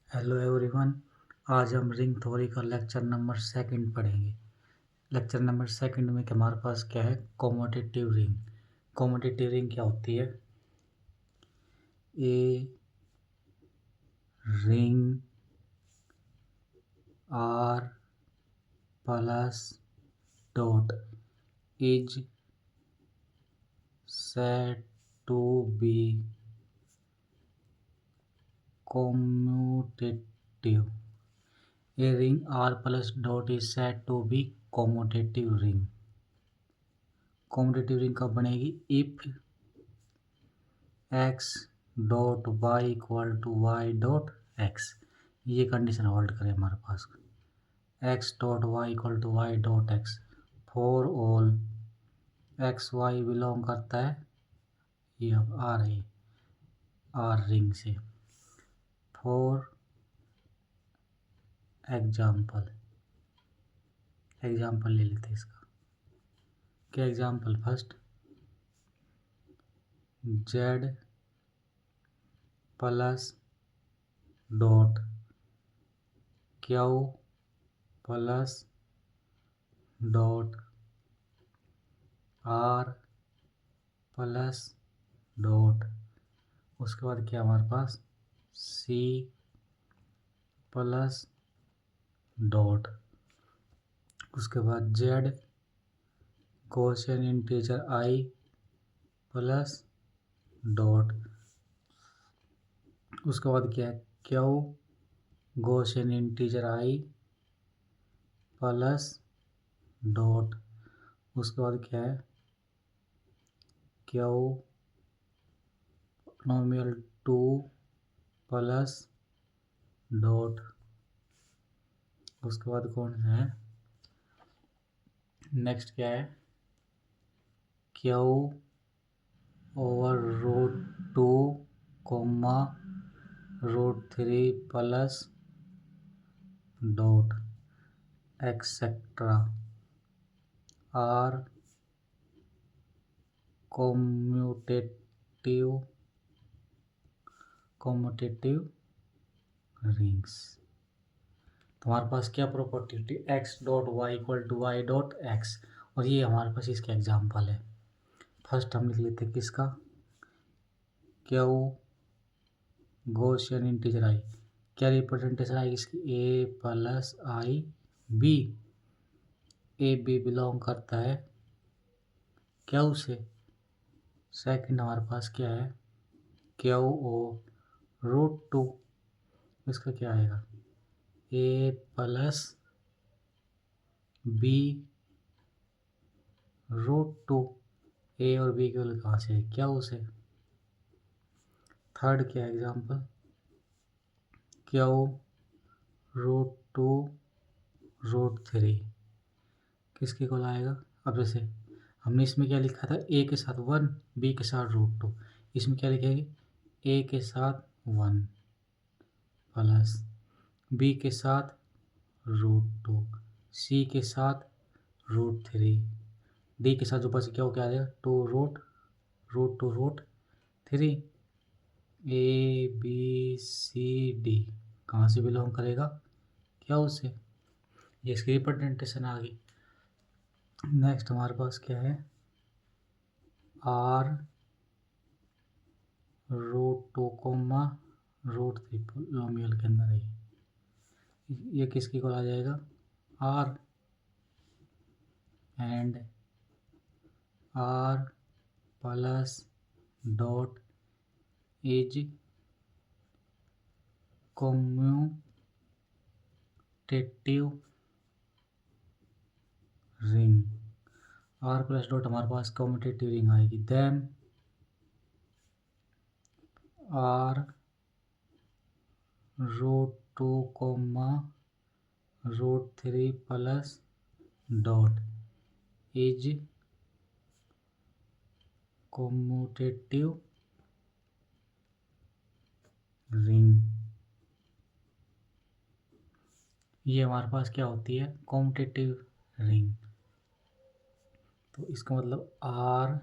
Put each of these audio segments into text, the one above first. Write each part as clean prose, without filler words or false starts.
Hello everyone. आज हम ring theory का लेक्चर नंबर सेकंड पढ़ेंगे। लेक्चर नंबर सेकंड में हमारे पास क्या है, कॉम्यूटेटिव रिंग। कॉम्यूटेटिव रिंग क्या होती है? A ring R plus dot is said to be commutative. A ring R plus dot is said to be commutative ring. Commutative ring कब बनेगी? If X dot Y equal to Y dot X, ये condition hold करें हमारे पास। X dot Y equal to Y dot X for all X Y belong करता है, ये अब आ रही आर रिंग से। फॉर एग्जाम्पल ले लेते हैं इसका। क्या example? First Z plus dot Q plus dot R plus dot, उसके बाद क्या हमारे पास सी प्लस डॉट, उसके बाद Z Gaussian integer I plus dot, उसके बाद क्या है Q Gaussian integer I plus dot, उसके बाद क्या है क्यू नॉमिनल 2 प्लस डॉट, उसके बाद कौन है नेक्स्ट क्या है Q over root 2 comma root 3 plus dot etcetera R commutative rings. तो हमारे पास क्या प्रॉपर्टी थी? X dot Y equal to Y dot X, और ये हमारे पास इसके एग्जाम्पल है। फर्स्ट हम लिख लेते किसका, क्यू गॉसियन इंटीजर आई, क्या रिप्रेजेंटेशन आएगी इसकी? A plus I B, A B belong करता है क्यू से। सेकंड हमारे पास क्या है क्यू ओ रूट 2, इसका क्या आएगा ए प्लस बी रूट 2, ए और बी की वैल्यू कहाँ से है? क्यू से। थर्ड क्या एग्जाम्पल क्यू रूट 2 रूट 3, किसके को लाएगा? अब जैसे हमने इसमें क्या लिखा था, ए के साथ 1 बी के साथ रूट 2, इसमें क्या लिखेंगे ए के साथ 1 प्लस बी के साथ रूट 2 सी के साथ रूट 3 डी के साथ जो बच क्या हो क्या आ जाएगा 2 root 2 root 3। A B C D कहाँ से बिलोंग करेगा? क्या उससे, ये इसकी रिप्रेजेंटेशन आ गई। नेक्स्ट हमारे पास क्या है R root 2 comma root 3 polynomial के अंदर है, ये किसकी को आ जाएगा R and R plus dot is commutative ring. R plus dot हमारे पास कॉम्यूटेटिव रिंग आएगी। Then R root 2 comma root 3 plus dot is commutative ring. ये हमारे पास क्या होती है कॉम्यूटेटिव रिंग। तो इसका मतलब R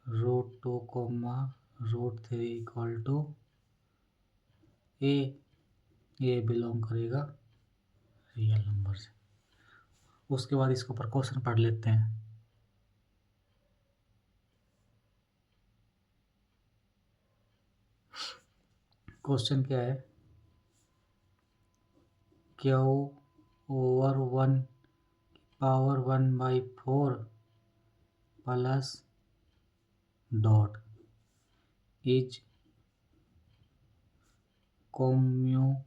root 2 comma root 3 equal to A belong करेगा रियल नंबर से। उसके बाद इसके ऊपर क्वेश्चन पढ़ लेते हैं। क्वेश्चन क्या है, Q over 1/4 plus dot is commutative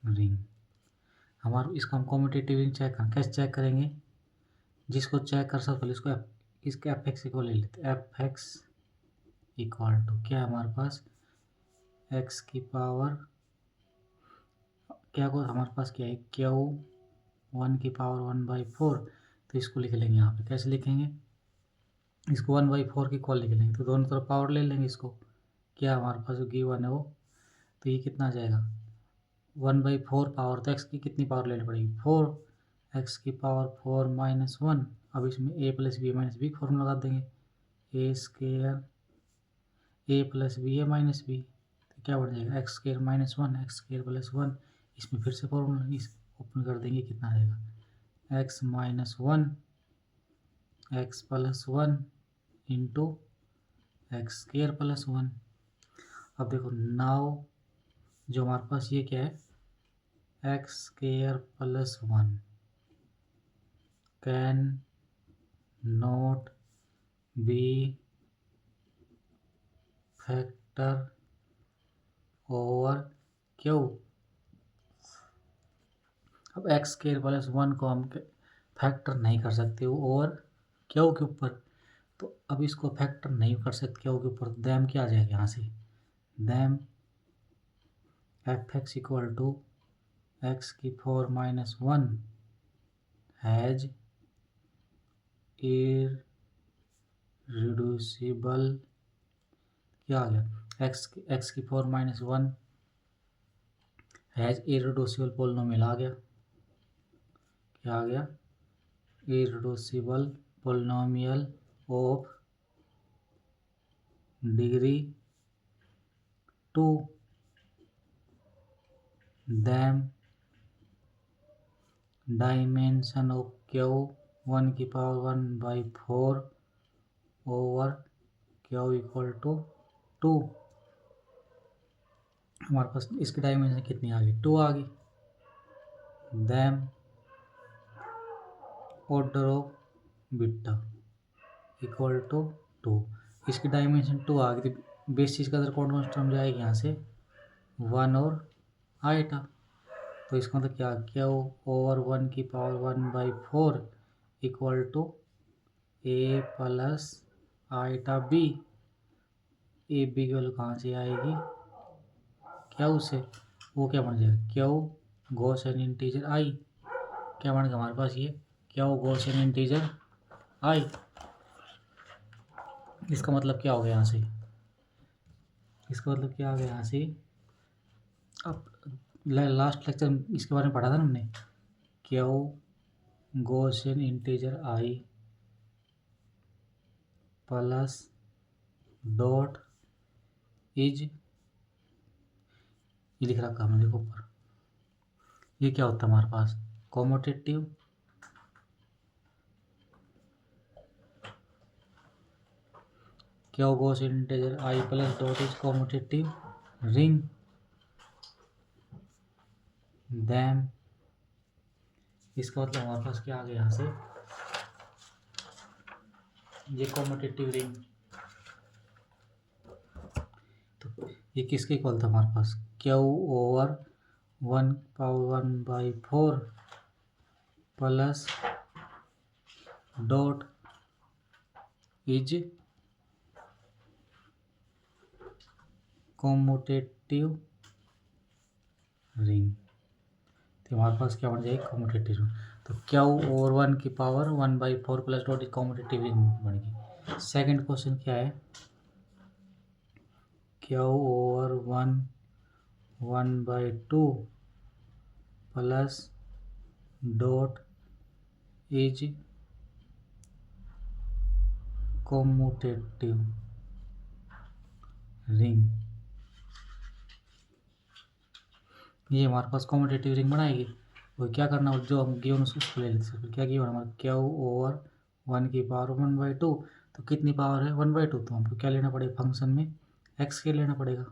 ring. हमारा इसको हम कॉम्यूटेटिव रिंग चेक करें, कैसे चेक करेंगे? जिसको चेक कर सकते पहले इसको इसके एफ एक्स इक्वल ले लेते। एफ एक्स इक्वल टू क्या है हमारे पास, एक्स की पावर क्या को हमारे पास क्या है, क्यू 1/4। तो इसको लिख लेंगे यहाँ पे, कैसे लिखेंगे? इसको 1/4 की इक्वल लिख लेंगे, तो दोनों तरफ पावर ले लेंगे। इसको क्या हमारे पास जो गिवन है वो, तो ये कितना आ जाएगा 1/4 पावर, तो एक्स की कितनी पावर लेनी पड़ेगी 4, एक्स की पावर 4 माइनस 1। अब इसमें A plus B minus B formula लगा देंगे, A square A plus B A minus B, तो क्या बन जाएगा X square minus 1 X square plus 1। इसमें फिर से फॉर्मूला इस ओपन कर देंगे, कितना आ जाएगा X minus 1 X plus 1 into x square plus 1। अब देखो नाउ जो हमारे पास ये क्या है, x square plus 1 can not be factor over Q. अब एक्स स्केयर प्लस 1 को हम फैक्टर नहीं कर सकते ओवर क्यू के ऊपर, तो अब इसको फैक्टर नहीं कर सकते क्यू के ऊपर, दैम क्या आ जाएगा यहाँ से, then F X equal to X की 4 माइनस 1 हैज इररिड्यूसिबल, क्या आ गया एक्स की 4 माइनस 1 हैज इररिड्यूसिबल पोलिनोमियल आ गया, क्या आ गया irreducible polynomial of degree 2 then dimension of Q 1/4 over Q equal to 2। हमारे पास इसकी डायमेंशन कितनी आ गई 2 आ गई, then order of beta equal to 2। इसकी डायमेंशन 2 आ गई, तो बेसिस का अदर कॉन्स्टेंट जाएगी यहाँ से 1 और आइटा, तो इसका मतलब क्या Q over 1/4 equal to A plus iota B. A B की वैल्यू कहाँ से आएगी क्यू से, वो क्या बन जाएगा क्यू गॉसियन इंटीजर आई, क्या बन गया हमारे पास ये क्यू गॉसियन इंटीजर आई। इसका मतलब क्या हो गया यहाँ से, इसका मतलब क्या आ गया यहाँ से, अब लास्ट लेक्चर इसके बारे में पढ़ा था ना हमने, Q Gaussian integer I plus dot is, ये लिख रखा हमने देखो ऊपर, ये क्या होता है हमारे पास commutative Q Gaussian integer I plus dot is commutative ring then, इसका मतलब हमारे पास क्या आ गया यहाँ से, ये कॉम्यूटेटिव रिंग, तो ये किसके इक्वल था हमारे पास Q over 1/4 plus dot is commutative ring, तो हमारे पास क्या बन जाएगी कॉम्यूटेटिव रिंग। तो Q over 1/4 plus dot is commutative ring बन गई। सेकंड क्वेश्चन क्या है, Q over 1/2 plus dot is commutative ring, ये हमारे पास कॉम्यूटेटिव रिंग बनाएगी। और क्या करना, जो हम गिवन उसको ले लेते हैं। फिर क्या गिवन हमारा क्यू ओवर 1 की पावर 1/2, तो कितनी पावर है 1/2, तो हमको क्या लेना पड़ेगा फंक्शन में एक्स के लेना पड़ेगा।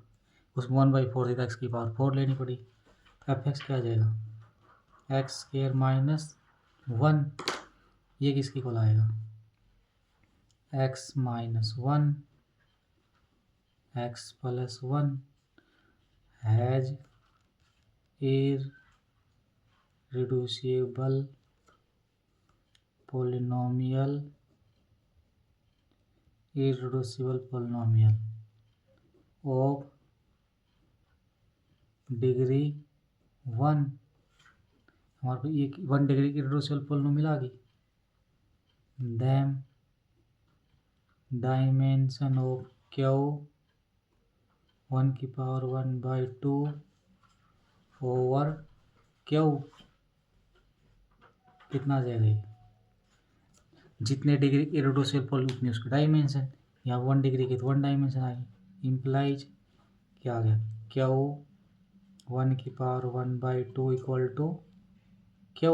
उसमें 1/4 थी तो एक्स की पावर 4 लेनी पड़ी, तो एफ एक्स क्या आ जाएगा एक्स स्क्वायर माइनस 1, ये किसकी को लाएगा x minus 1 X plus 1 has irreducible polynomial of degree 1, हमारे पास ये 1 डिग्री की irreducible polynomial आ गई। देन डायमेंशन ऑफ क्यू 1 की पावर 1/2 ओवर क्यू कितना आ जाएगा, जितने डिग्री की irreducible polynomial उतनी उसकी डायमेंशन, यहाँ 1 डिग्री की तो 1 डायमेंशन आ गई। इम्प्लाइज क्या आ गया क्यू 1 की पावर 1/2 इक्वल टू क्यू।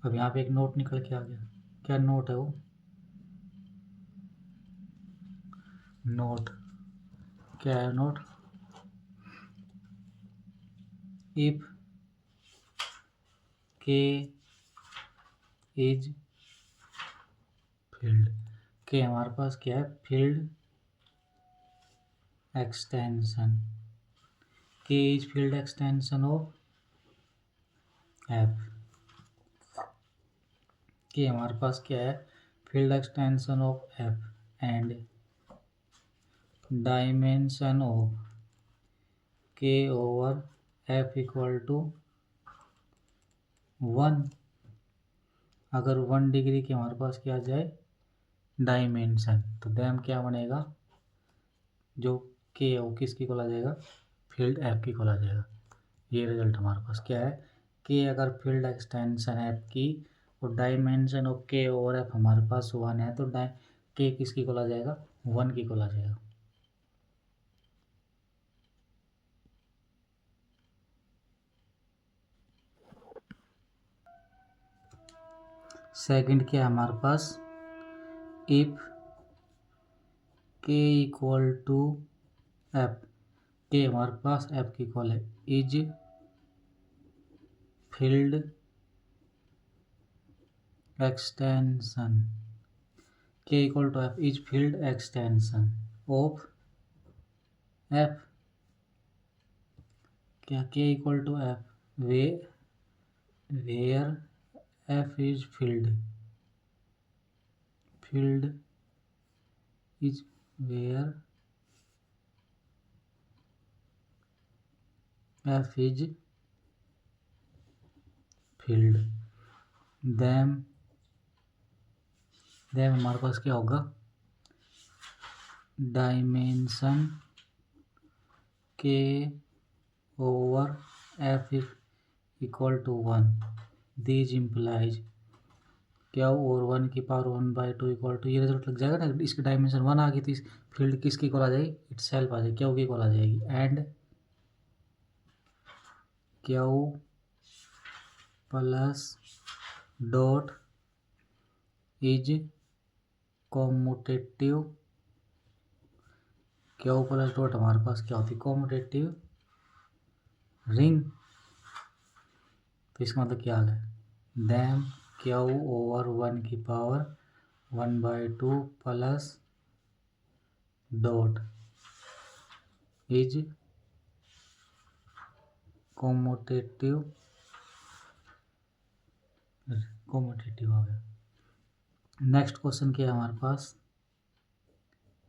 अब यहाँ पे एक नोट निकल के आ गया, क्या नोट है वो, नोट क्या है नोट, इफ के इज फील्ड, के हमारे पास क्या है फील्ड एक्सटेंशन, के is field extension of F, K हमारे पास क्या है field extension of F and dimension of के ओवर एफ इक्वल टू 1। अगर 1 डिग्री के हमारे पास क्या आ जाए डायमेंशन, तो दैम क्या बनेगा, जो के है वो किसकी को ला जाएगा फील्ड एफ की को ला जाएगा। ये रिजल्ट हमारे पास क्या है कि अगर फील्ड एक्सटेंशन एफ की और डायमेंशन ऑफ के ओवर एफ हमारे पास 1 है, तो के किसकी को ला जाएगा 1 की को ला जाएगा। सेकंड क्या है हमारे पास, if K equal to F, K हमारे पास एफ की इक्वल है, is field extension, K equal to F is field extension of F, क्या K equal to F where F is field, field is where F is field. Then हमारे पास क्या होगा dimension K over F equal to 1, these implies क्या और 1 की power 1/2 equal to, ये result लग जाएगा ना, इसकी डायमेंशन 1 आ गई थी, फील्ड किसकी को आ जाएगी इटसेल्फ आ जाएगी, क्यू की को आ जाएगी। And Q plus dot is commutative, Q plus dot हमारे पास क्या होती है कॉम्यूटेटिव रिंग, तो इसका मतलब क्या आ गया दैम क्यू ओवर 1 की power 1/2 plus dot is commutative आ गया। नेक्स्ट क्वेश्चन क्या है हमारे पास,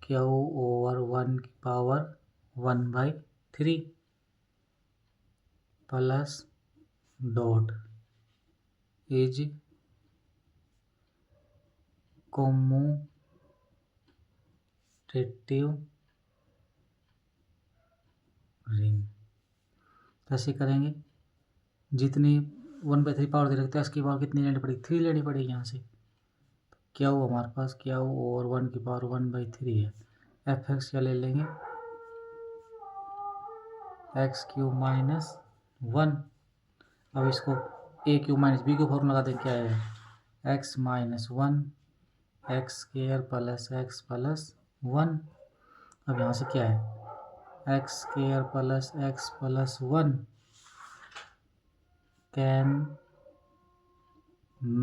क्यू ओवर 1 की power 1/3 plus dot is commutative ring. कैसे करेंगे, जितनी 1/3 पावर दे रखते हैं उसकी पावर कितनी लेनी पड़ेगी 3 लेनी पड़ेगी यहाँ से, क्या हो हमारे पास, क्या हो ओवर 1/1/3 है। एफ एक्स क्या ले लेंगे, x³ - 1। अब इसको a³ - b को फॉर्मूला लगा दें, क्या है x - 1 x² + x + 1। अब यहाँ से क्या है x² + x + 1 can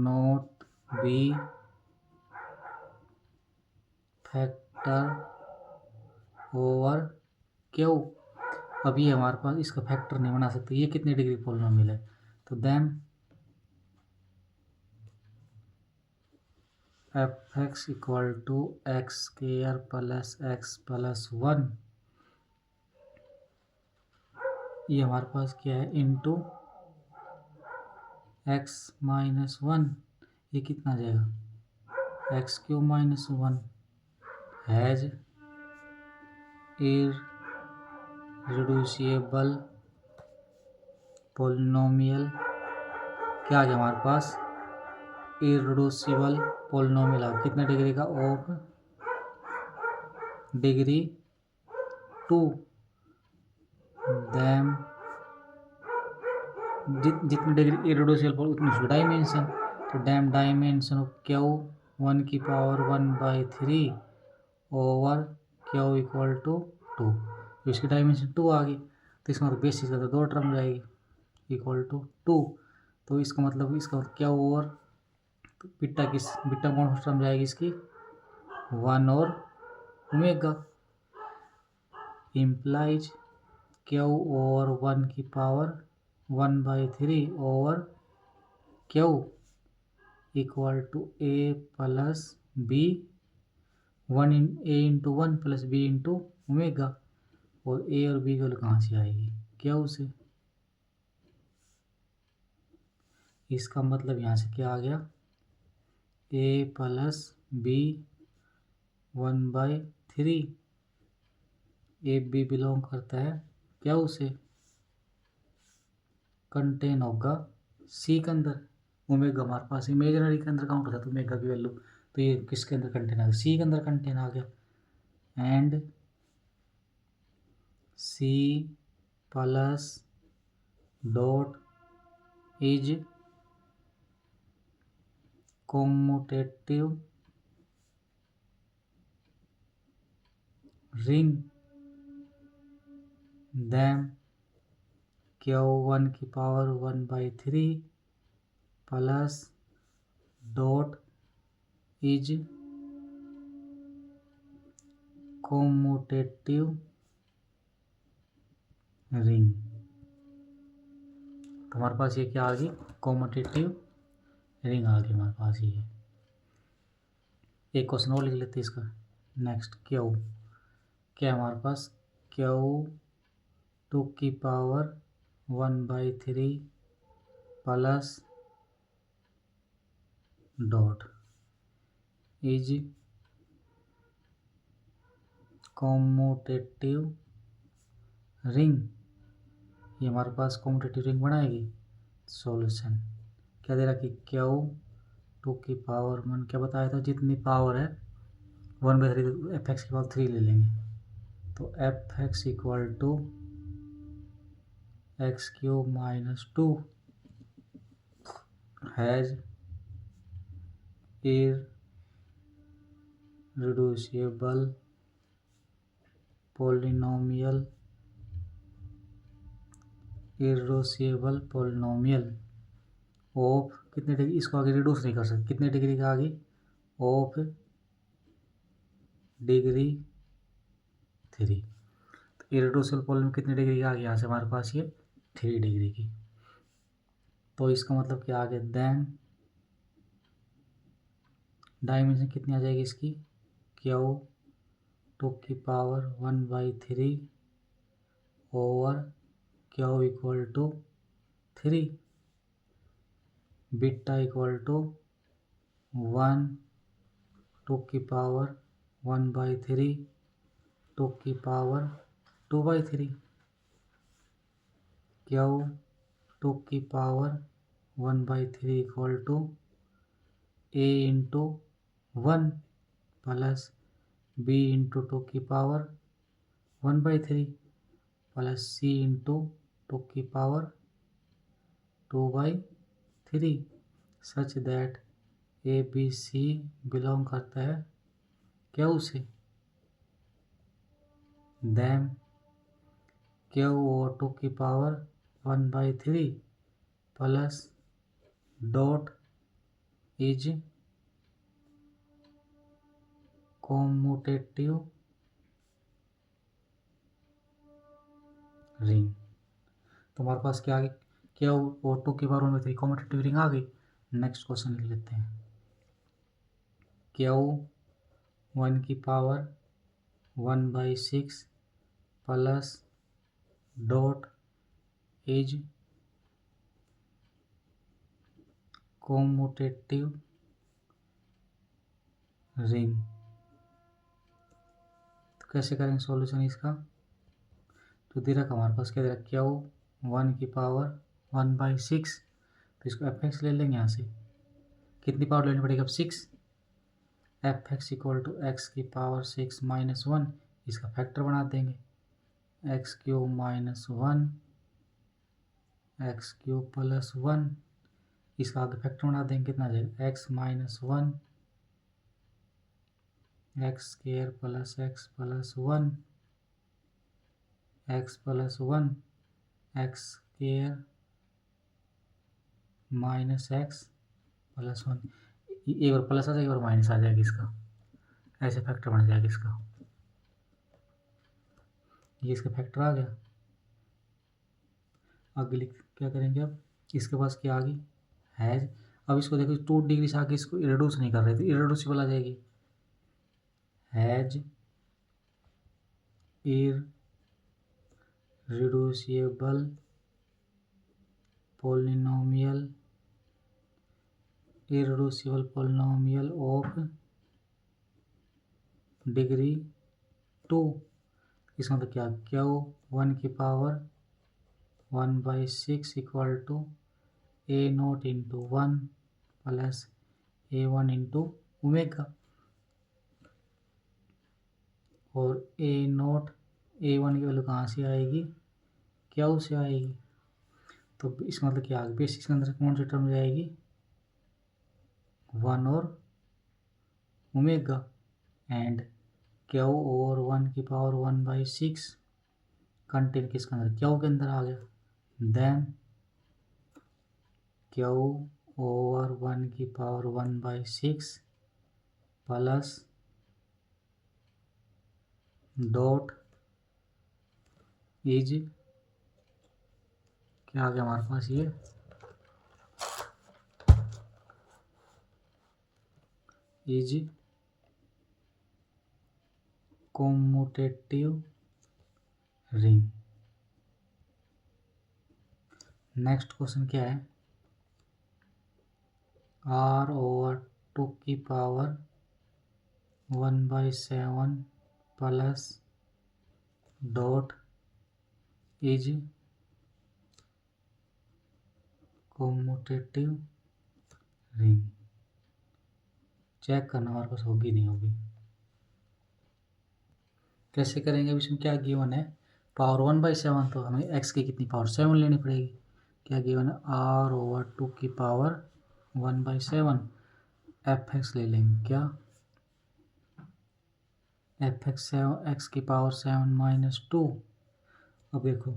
not be factor over Q. अब ये हमारे पास इसका फैक्टर नहीं बना सकते, ये कितने डिग्री पॉलिनोमियल है, तो then F X equal to x² + x + 1, ये हमारे पास क्या है इंटू x - 1, ये कितना आ जाएगा x³ - 1 हैज इररिड्यूसिबल पॉलिनोमियल। क्या आ गया हमारे पास इररिड्यूसिबल पॉलिनोमियल आ कितने डिग्री का, ऑफ डिग्री 2। देन जितनी डिग्री इररिड्यूसिबल उतनी उसकी डायमेंशन, तो then dimension of Q 1/1/3 over Q equal to 2। तो इसकी डायमेंशन 2 आ गई, तो इसका मतलब बेसिस का तो 2 टर्म जाएगी इक्वल टू 2। तो इसका मतलब क्या ओवर बीटा कौन सा टर्म जाएगी इसकी 1 और omega, implies Q over 1/1/3 over Q equal to a + b 1 a × 1 + b × omega. और a और b की वैल्यू कहाँ से आएगी, क्यू से। इसका मतलब यहाँ से क्या आ गया a + b 1/3, A B belong करता है क्यू से, कंटेन होगा सी के अंदर। ओमेगा हमारे पास इमेजिनरी के अंदर काउंट होता है, तो ओमेगा की वैल्यू, तो ये किसके अंदर कंटेन आ गया, सी के अंदर कंटेन आ गया। And C + dot is commutative ring then Q1/1/3 plus dot is commutative ring. तो हमारे पास ये क्या आ गई, कॉम्यूटेटिव रिंग आ गई हमारे पास ये। एक क्वेश्चन और लिख लेते हैं इसका नेक्स्ट। क्यू क्या है हमारे पास, Q2/1/3 plus dot is commutative ring, ये हमारे पास कॉम्यूटेटिव रिंग बनाएगी। सॉल्यूशन क्या दे रहा कि Q2/1 क्या बताया था, जितनी पावर है 1/3 एफ एक्स की पावर 3 ले लेंगे, तो F X equal to x³ - 2 has irreducible polynomial of कितने डिग्री, इसको आगे रिड्यूस नहीं कर सकते, कितने डिग्री का आगे ऑफ डिग्री 3। तो इररिड्यूसिबल पॉलिनोमियल कितने डिग्री का आ गया, यहाँ से हमारे पास ये 3 डिग्री की। तो इसका मतलब क्या आ गया, देन डायमेंशन कितनी आ जाएगी इसकी, Q2/1/3 over Q equal to 3, beta equal to 1 2/1/3 2/2/3 Q2/1/3 equal to a × 1 प्लस b इंटू 2 की पावर 1/3 प्लस c इंटू 2 की power 2/3 such that A B C belong करता है क्यू से। दैम क्यू ओवर 2 की power 1/3 plus dot is commutative ring. तो हमारे पास क्या आ गई, क्यू ओवर 2 की पावर 1/3 कॉम्यूटेटिव रिंग आ गई। नेक्स्ट क्वेश्चन लिख लेते हैं। क्यू 1 की power 1/6 plus dot is commutative ring. तो कैसे करेंगे सॉल्यूशन इसका। तो दे रखा हमारे पास क्या दे रखा, क्यू 1 की पावर 1/6, तो इसको एफ एक्स ले लेंगे यहाँ से। कितनी पावर लेनी पड़ेगी अब 6, F X equal to X की पावर 6 माइनस 1, इसका फैक्टर बना देंगे X cube minus 1 X cube plus 1, इसका आगे फैक्टर बना देंगे, कितना आ जाएगा X minus 1 X square plus X plus 1 X plus 1 X square minus X plus 1। एक बार प्लस आ जाएगा और माइनस आ जाएगा, इसका ऐसे फैक्टर बन जाएगा इसका। ये इसका फैक्टर आ गया। आगे लिख क्या करेंगे अब, इसके पास क्या आ गई हैज। अब इसको देखो 2 डिग्री से आगे इसको रिड्यूस नहीं कर रहे थे, इरेड्यूसिबल आ जाएगी। Has irreducible polynomial of degree 2। इसका मतलब क्या, क्यू 1 की power 1/6 equal to A0 into 1 plus A1 into omega, और A0 A1 की वैल्यू कहाँ से आएगी, क्यू से आएगी। तो इसका मतलब क्या, बेसिस के अंदर कौन सी टर्म जाएगी 1 और ओमेगा, एंड क्यू ओवर 1 की पावर 1/6 कंटेन किसके अंदर, क्यू के अंदर आ गया। देन क्यू ओवर 1 की पावर 1/6 प्लस डॉट इज क्या आ गया हमारे पास, ये is commutative ring. Next question क्या है, r ओवर 2 की power 1/7 plus dot is commutative ring. Check करना हमारे पास होगी नहीं होगी। कैसे करेंगे, अब इसमें क्या गिवन है, पावर 1/7, तो हमें x की कितनी पावर 7 लेनी पड़ेगी। क्या गिवन है, r ओवर 2 की पावर 1/7, एफ एक्स ले लेंगे। क्या एफ एक्स एक्स की पावर 7 माइनस 2। अब देखो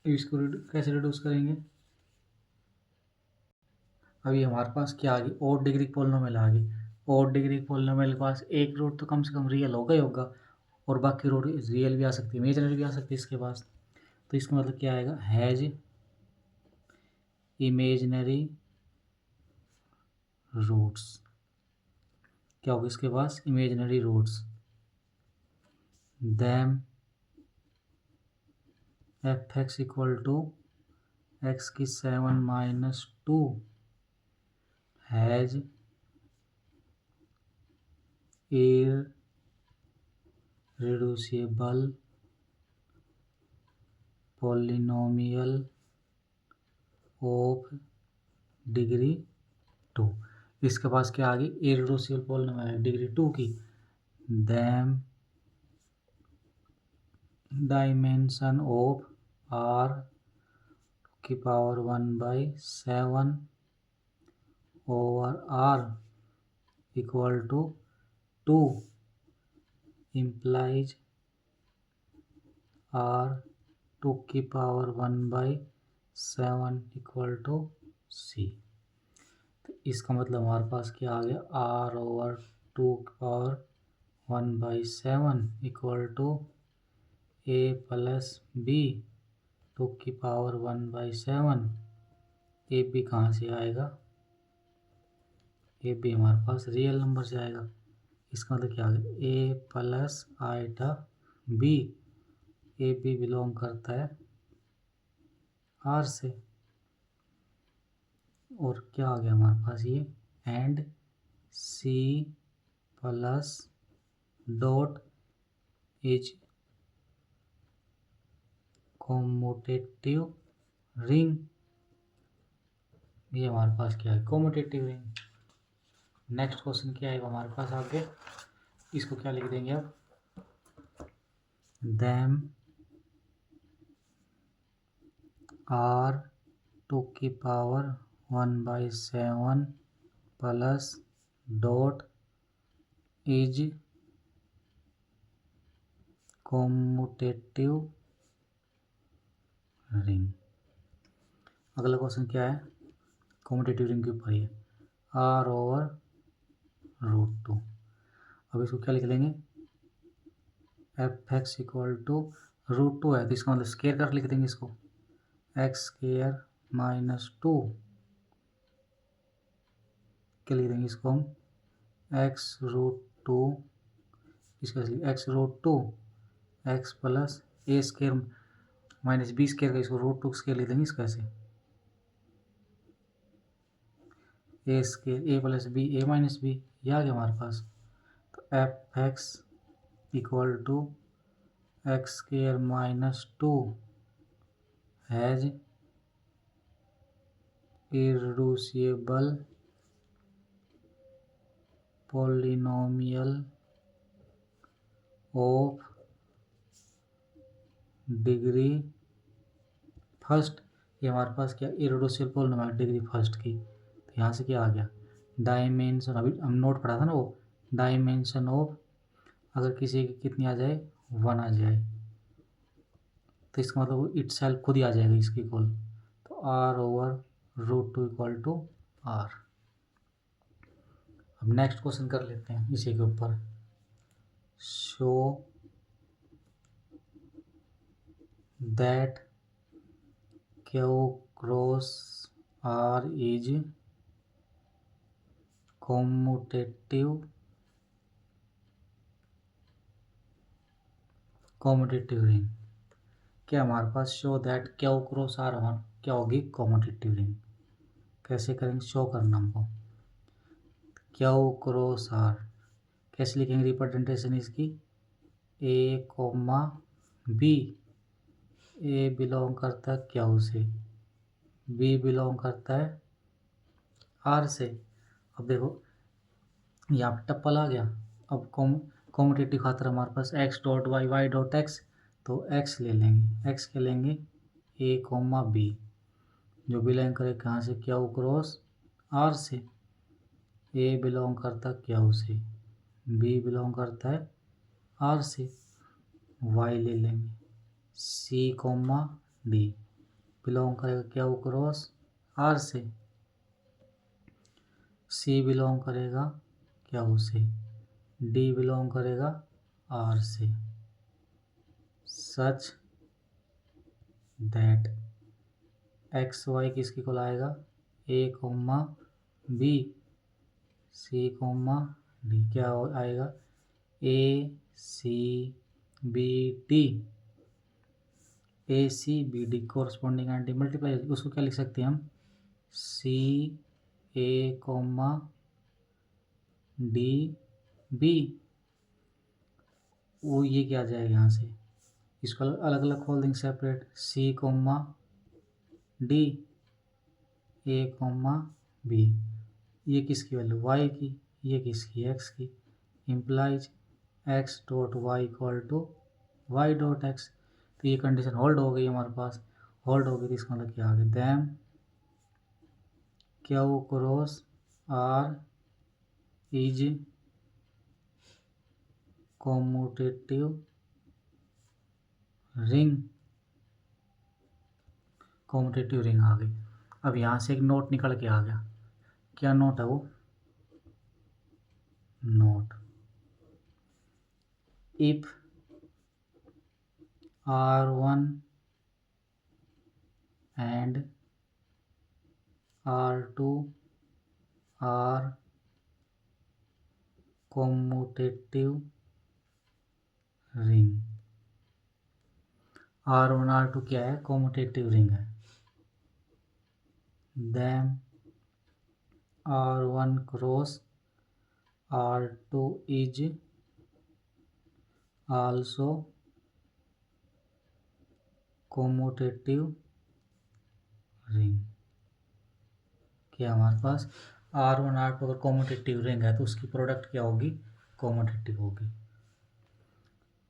इसको कैसे रिड्यूस करेंगे। अभी हमारे पास क्या आ गई, और डिग्री पॉलिनोमियल आ गई। और डिग्री पॉलिनोमियल के पास एक रूट तो कम से कम रियल होगा ही होगा, और बाकी रूट रियल भी आ सकती है, इमेजिनरी भी आ सकती है इसके पास। तो इसका मतलब क्या आएगा, हैज इमेजिनरी रूट्स। क्या होगा इसके पास, imaginary roots. Then F X equal to X की 7 minus 2 has irreducible polynomial of degree 2। इसके पास क्या आ गई, इररेड्यूसिबल पॉलिनोमियल है डिग्री 2 की, देम डायमेंशन ऑफ r की power 1/7 over r equal to 2 implies r 2 की पावर 1/7 इक्वल टू c। तो इसका मतलब हमारे पास क्या आ गया, r ओवर 2 की power 1/7 equal to a plus b 2 की पावर 1/7। ए बी कहाँ से आएगा, ए बी हमारे पास रियल नंबर से आएगा। इसका मतलब क्या आ गया, A plus iota B, A B belong करता है आर से। और क्या आ गया हमारे पास ये, and C plus dot is commutative ring. ये हमारे पास क्या है, कॉम्यूटेटिव रिंग। नेक्स्ट क्वेश्चन क्या है हमारे पास आगे, इसको क्या लिख देंगे अब, देम आर 2 की power 1/7 plus dot is commutative ring. अगला क्वेश्चन क्या है, कॉम्यूटेटिव रिंग के ऊपर ही है, आर ओवर √2। अब इसको क्या लिख लेंगे, एफ एक्स इक्वल टू √2 है तो इसका मतलब स्केयर कर लिख देंगे इसको, एक्स स्केयर -2। क्या लिख देंगे इसको हम, x√2, इसका x√2 X plus A square minus B square का इसको √2 स्केयर लिख देंगे इसको ऐसे, A square A plus B A minus B, ये आ गया हमारे पास। तो F X equal to X square -2 has irreducible polynomial of degree first. ये हमारे पास क्या, इररेड्यूसिबल पॉलिनोमियल डिग्री फर्स्ट की। तो यहाँ से क्या आ गया, डायमेंशन, अभी हम नोट पढ़ा था ना वो, डायमेंशन ऑफ अगर किसी की कितनी आ जाए, 1 आ जाए तो इसका मतलब वो इट सेल्फ खुद ही आ जाएगा इसकी इक्वल। तो r over √2 equal to r। अब नेक्स्ट क्वेश्चन कर लेते हैं इसी के ऊपर, show that Q cross R is commutative ring. क्या हमारे पास show that Q cross R क्या होगी, कॉम्यूटेटिव रिंग। कैसे करेंगे, शो करना हमको, Q क्रॉस R कैसे लिखेंगे, रिप्रेजेंटेशन इसकी, A, B, ए बिलोंग करता है Q से, बी बिलोंग करता है R से। अब देखो यहाँ पे टप्पल आ गया, अब कॉम्यूटेटिव खातर हमारे पास x.y y.x, तो x ले लेंगे, x के लेंगे A, B जो बिलोंग करे कहाँ से, Q क्रॉस R से। A बिलोंग करता है Q से, B बिलोंग करता है R से, y ले लेंगे C, D बिलोंग करेगा Q क्रॉस R से, C बिलोंग करेगा Q से, D बिलोंग करेगा R से, सच दैट एक्स वाई किसकी को लाएगा, A, B, C, D क्या आएगा, A, C, B, D, A, C, B, D corresponding anti multiply, उसको क्या लिख सकते हैं हम, C, A, D, B। वो ये क्या आ जाएगा यहाँ से, इसको अलग अलग खोल देंगे separate, C, D, A, B ये किसकी वैल्यू y की, ये किसकी x की, implies x dot Y equal to Y dot X. तो ये कंडीशन होल्ड हो गई हमारे पास, होल्ड हो गई तो इसका मतलब क्या आ गया, then Q cross R is commutative ring, commutative ring आ गई। अब यहाँ से एक नोट निकल के आ गया, क्या नोट है वो, note if R1 and R2 are commutative ring। R1 R2 क्या है, commutative ring है। then R1 cross R2 is also commutative ring। क्या हमारे पास R1 R2 अगर commutative ring है तो उसकी प्रोडक्ट क्या होगी, commutative होगी।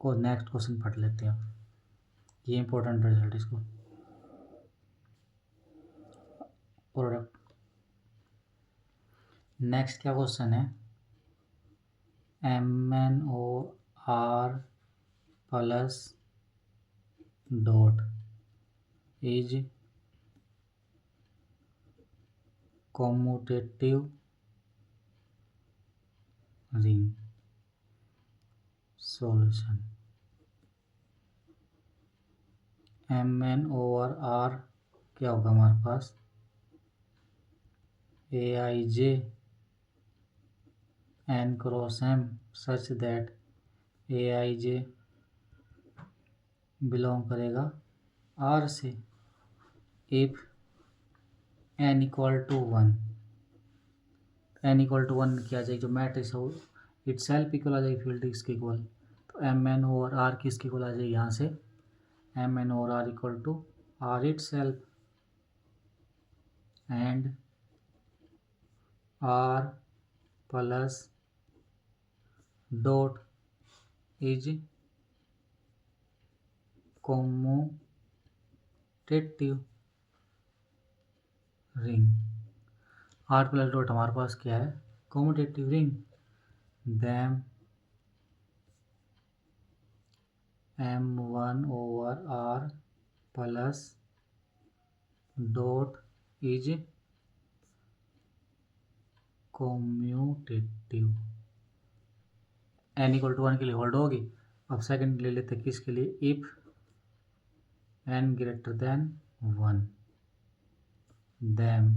को नेक्स्ट क्वेश्चन पढ़ लेते हैं, ये इंपॉर्टेंट रिजल्ट इसको, प्रोडक्ट। नेक्स्ट क्या क्वेश्चन है, MnOR plus dot is commutative ring. Solution MnOR क्या होगा हमारे पास, Aij n cross m such that Aij belong करेगा R से। If n equal to 1, n equal to 1 क्या जाएगी, जो मैट्रिक्स हो इट सेल्फ इक्वल आ जाएगी फील्ड इसके इक्वल। तो MnOR किसके इक्वल आ जाएगी यहाँ से, MnOR equal to R itself and R plus dot is commutative ring. R plus dot हमारे पास क्या है, commutative ring. Then M1/R plus dot is commutative. n equal to 1 के लिए होल्ड होगी। अब सेकंड ले लेते हैं किसके लिए, if n greater than 1 then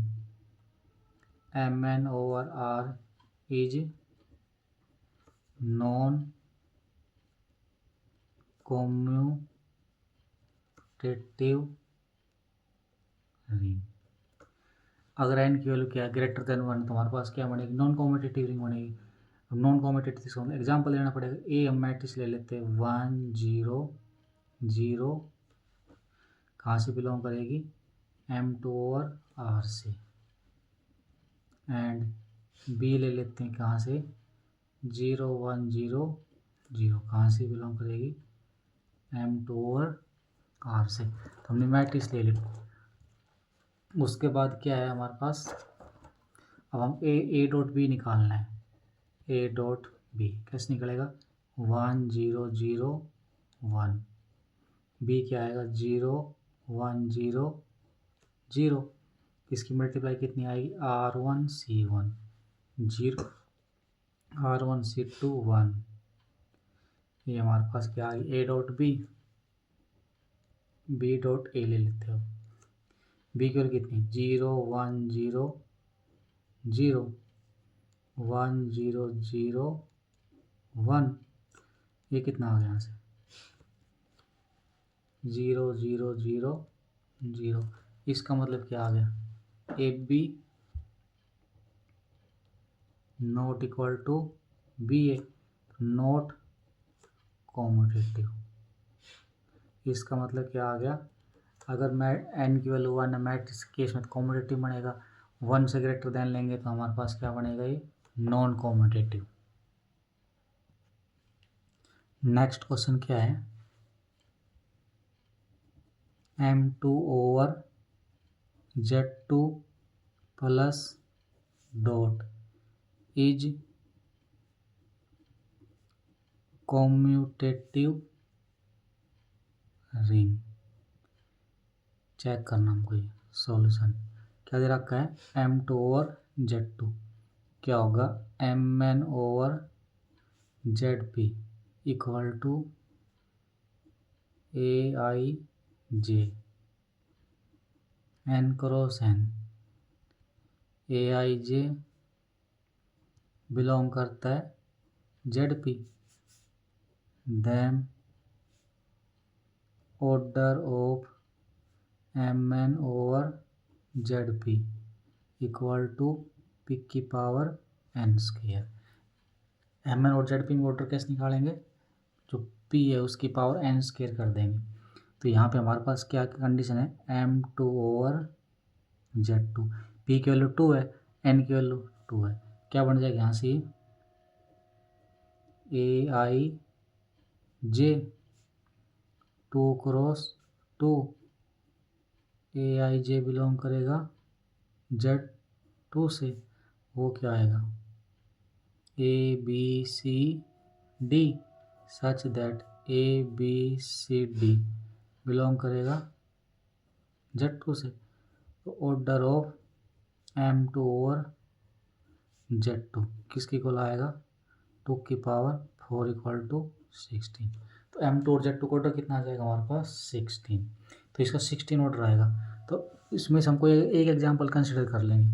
MnOR is non commutative ring. अगर n की वैल्यू क्या है, ग्रेटर देन 1, तो हमारे पास क्या बनेगी, नॉन कॉम्यूटेटिव रिंग बनेगी। अब नॉन कॉम्यूटेटिव एग्जाम्पल लेना पड़ेगा। ए हम मैट्रिक्स ले लेते हैं 1 0 0, कहाँ से बिलोंग करेगी, M2/R से। एंड बी ले लेते हैं कहाँ से, 0 1 0 0, कहाँ से बिलोंग करेगी, M2/R से। तो हमने मैट्रिक्स ले ली। उसके बाद क्या है हमारे पास, अब हम ए डॉट बी निकालना है। ए डॉट बी कैसे निकलेगा, 1 0 0 1, बी क्या आएगा 0 1 0 0, इसकी मल्टीप्लाई कितनी आएगी, R1C1 0 R1C2 1। ये हमारे पास क्या आएगी, A dot B, B dot A ले लेते हो। बी की वैल्यू कितनी, 0 1 0 0 1 0 0 1, ये कितना आ गया यहाँ से, 0 0 0 0। इसका मतलब क्या आ गया, A B not equal to B A, not commutative. इसका मतलब क्या आ गया, अगर मैं n की वैल्यू 1 है, मैट्रिक्स केस में कॉम्यूटेटिव बनेगा, वन से ग्रेटर देन लेंगे तो हमारे पास क्या बनेगा, ये नॉन कॉम्यूटेटिव। नेक्स्ट क्वेश्चन क्या है, M2 over Z2 plus dot is commutative ring. Check करना हमको ये सॉल्यूशन क्या दे रखा है, M2 ओवर Z2 क्या होगा, Mn over Zp equal to Aij n cross n। Aij belong करता है Zp, then order of Mn over Zp equal to p की पावर n स्क्वायर। Mn और Zp में ऑर्डर कैसे निकालेंगे, जो p है उसकी पावर n स्क्वायर कर देंगे। तो यहाँ पे हमारे पास क्या कंडीशन है, M2 ओवर Z2, p की वैल्यू 2 है, n की वैल्यू 2 है, क्या बन जाएगा यहाँ से Aij 2 क्रॉस 2, Aij बिलोंग करेगा Z2 से, वो क्या आएगा ABCD such that ABCD belong करेगा Z2 से। तो order of M2 over Z2 किसकी इक्वल आएगा, 2 की पावर 4 इक्वल टू 16। तो M2 और Z2 का ऑर्डर कितना आ जाएगा हमारे पास 16, तो इसका 16 ऑर्डर आएगा। तो इसमें से हमको एक एग्जांपल कंसिडर कर लेंगे,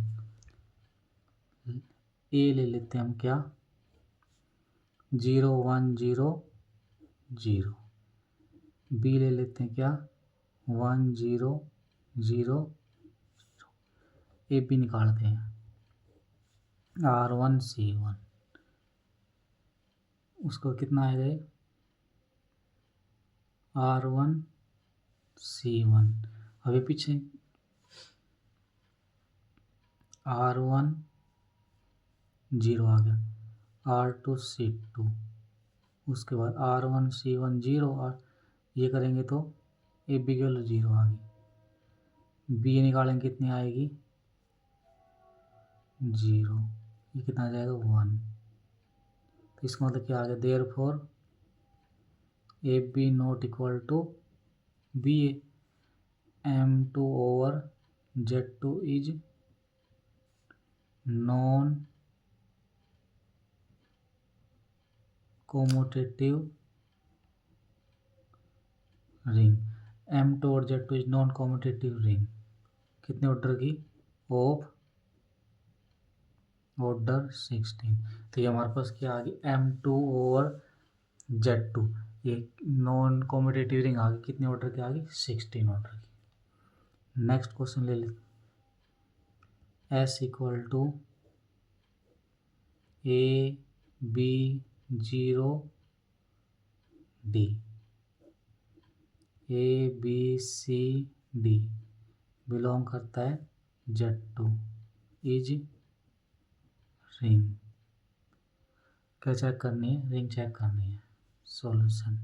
ए ले लेते हैं हम क्या 0 1 0 0, बी ले लेते हैं क्या 1 0 0 0, ए बी निकालते हैं R1 C1, उसको कितना आएगा R1 C1, अभी पीछे R1 0 आ गया, R2 C2, उसके बाद R1 C1 0, और ये करेंगे तो ए बी की वैल्यू 0 आ गई, बी निकालेंगे कितनी आएगी 0, ये कितना आ जाएगा 1। तो इसका मतलब क्या आ गया, therefore A B not equal to B A, M2 over Z2 is non commutative ring. M2 और Z2 is non commutative ring कितने ऑर्डर की, ऑफ ऑर्डर 16। तो ये हमारे पास क्या आ गई M2 ओवर Z2, ये नॉन कॉम्यूटेटिव रिंग आ गई, कितने ऑर्डर की आ गई 16 ऑर्डर की। नेक्स्ट क्वेश्चन ले लेते, S equal to AB0 D, ABCD belong करता है Z2 इज रिंग। क्या चेक करनी है, रिंग चेक करनी है। सॉल्यूशन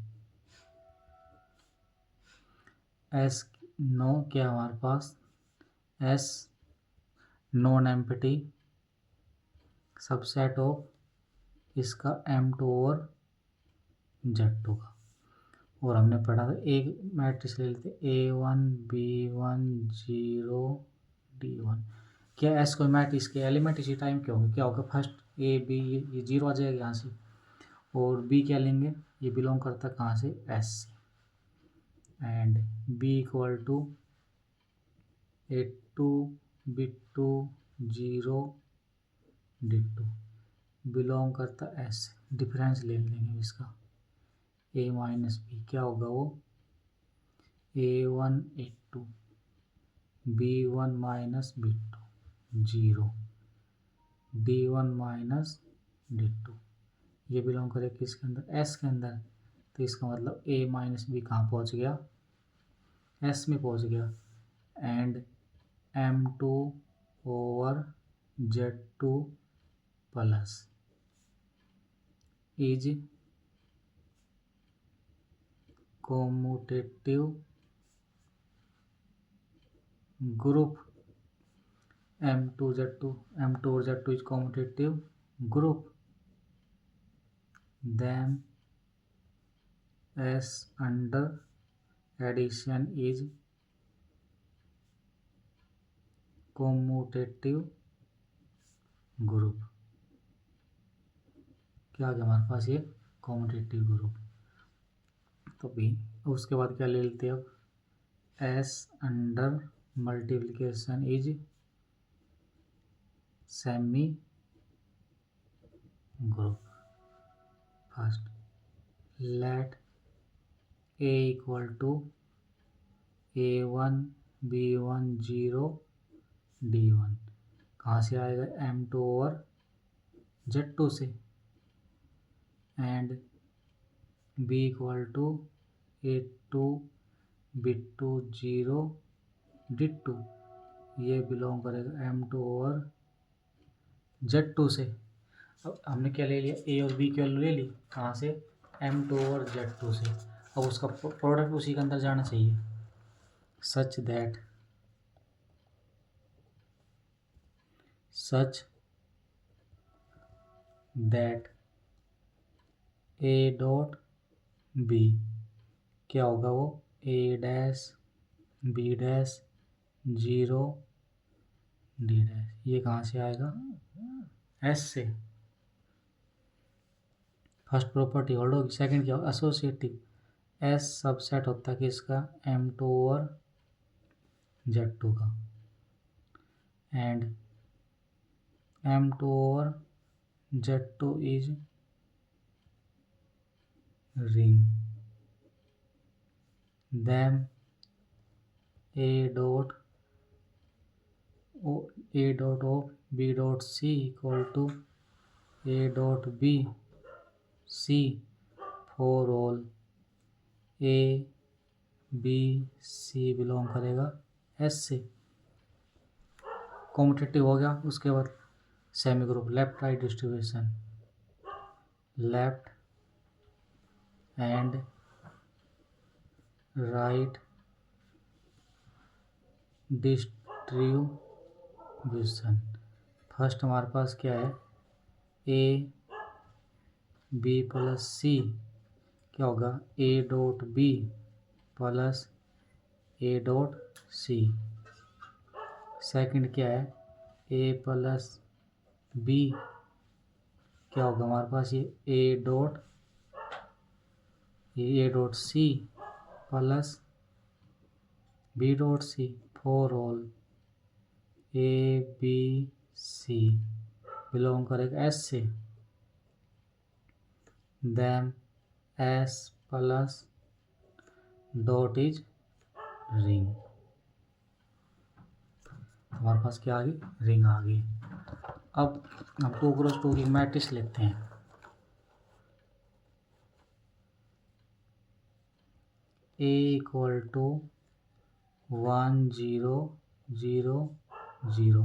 S नो क्या हमारे पास S non empty subset of इसका M2 ओवर Z2 का, और हमने पढ़ा था एक मैट्रिक्स ले लेते A1 B1 0 D1। क्या एस कोई मैट्रिक्स के एलिमेंट इसी टाइम के होंगे, क्या होगा फर्स्ट ए बी ये 0 आ जाएगा यहाँ से, और बी क्या लेंगे, ये बिलोंग करता है कहाँ से एस से, and B equal to A2 B2 0 D2 belong करता है एस से। डिफरेंस ले लेंगे इसका ए माइनस बी, क्या होगा वो A1 A2 B1 minus B2 0 D1 minus D2, ये बिलोंग करे किसके अंदर एस के अंदर। तो इसका मतलब ए माइनस बी कहाँ पहुँच गया, एस में पहुँच गया, and M2 over Z2 plus is commutative group. M2 over Z2 is commutative group. Then S under addition is commutative group. क्या आ गया हमारे पास ये कॉम्यूटेटिव ग्रुप. तो बी. उसके बाद क्या ले लेते हैं अब, S under multiplication is semi group. First let A equal to A1 B1 0 D1. कहाँ से आएगा, M2 और Z2 से. And B equal to A2 B2 0 D2. ये बिलोंग करेगा M2 और Z2 से. अब हमने क्या ले लिया, A और B की वैल्यू ले ली. कहाँ से, M2 और Z2 से. अब उसका प्रोडक्ट उसी के अंदर जाना चाहिए. such that A dot B क्या होगा, वो A dash B dash 0 D dash. ये कहाँ से आएगा, S से. फर्स्ट प्रॉपर्टी होल्ड होगी. सेकंड क्या होगा, एसोसिएटिव. S सबसेट होता है कि इसका M2 और Z2 का. एंड M2 और Z2 is ring. Then A dot of B dot C equal to A dot B C for all A B C belong करेगा S से. कॉम्पिटिटिव हो गया. उसके बाद semi group, left right distribution. Left and right distribution. First हमारे पास क्या है, A B प्लस C क्या होगा, A dot B plus A dot C. Second क्या है, A प्लस B क्या होगा हमारे पास, ये A dot C plus B dot C for all A B C belong करेगा S से. Then S plus dot is ring. हमारे पास क्या आ गई, रिंग आ गई. अब हम 2x2 की मैट्रिक्स लेते हैं. A इक्वल टू 1 0 0 0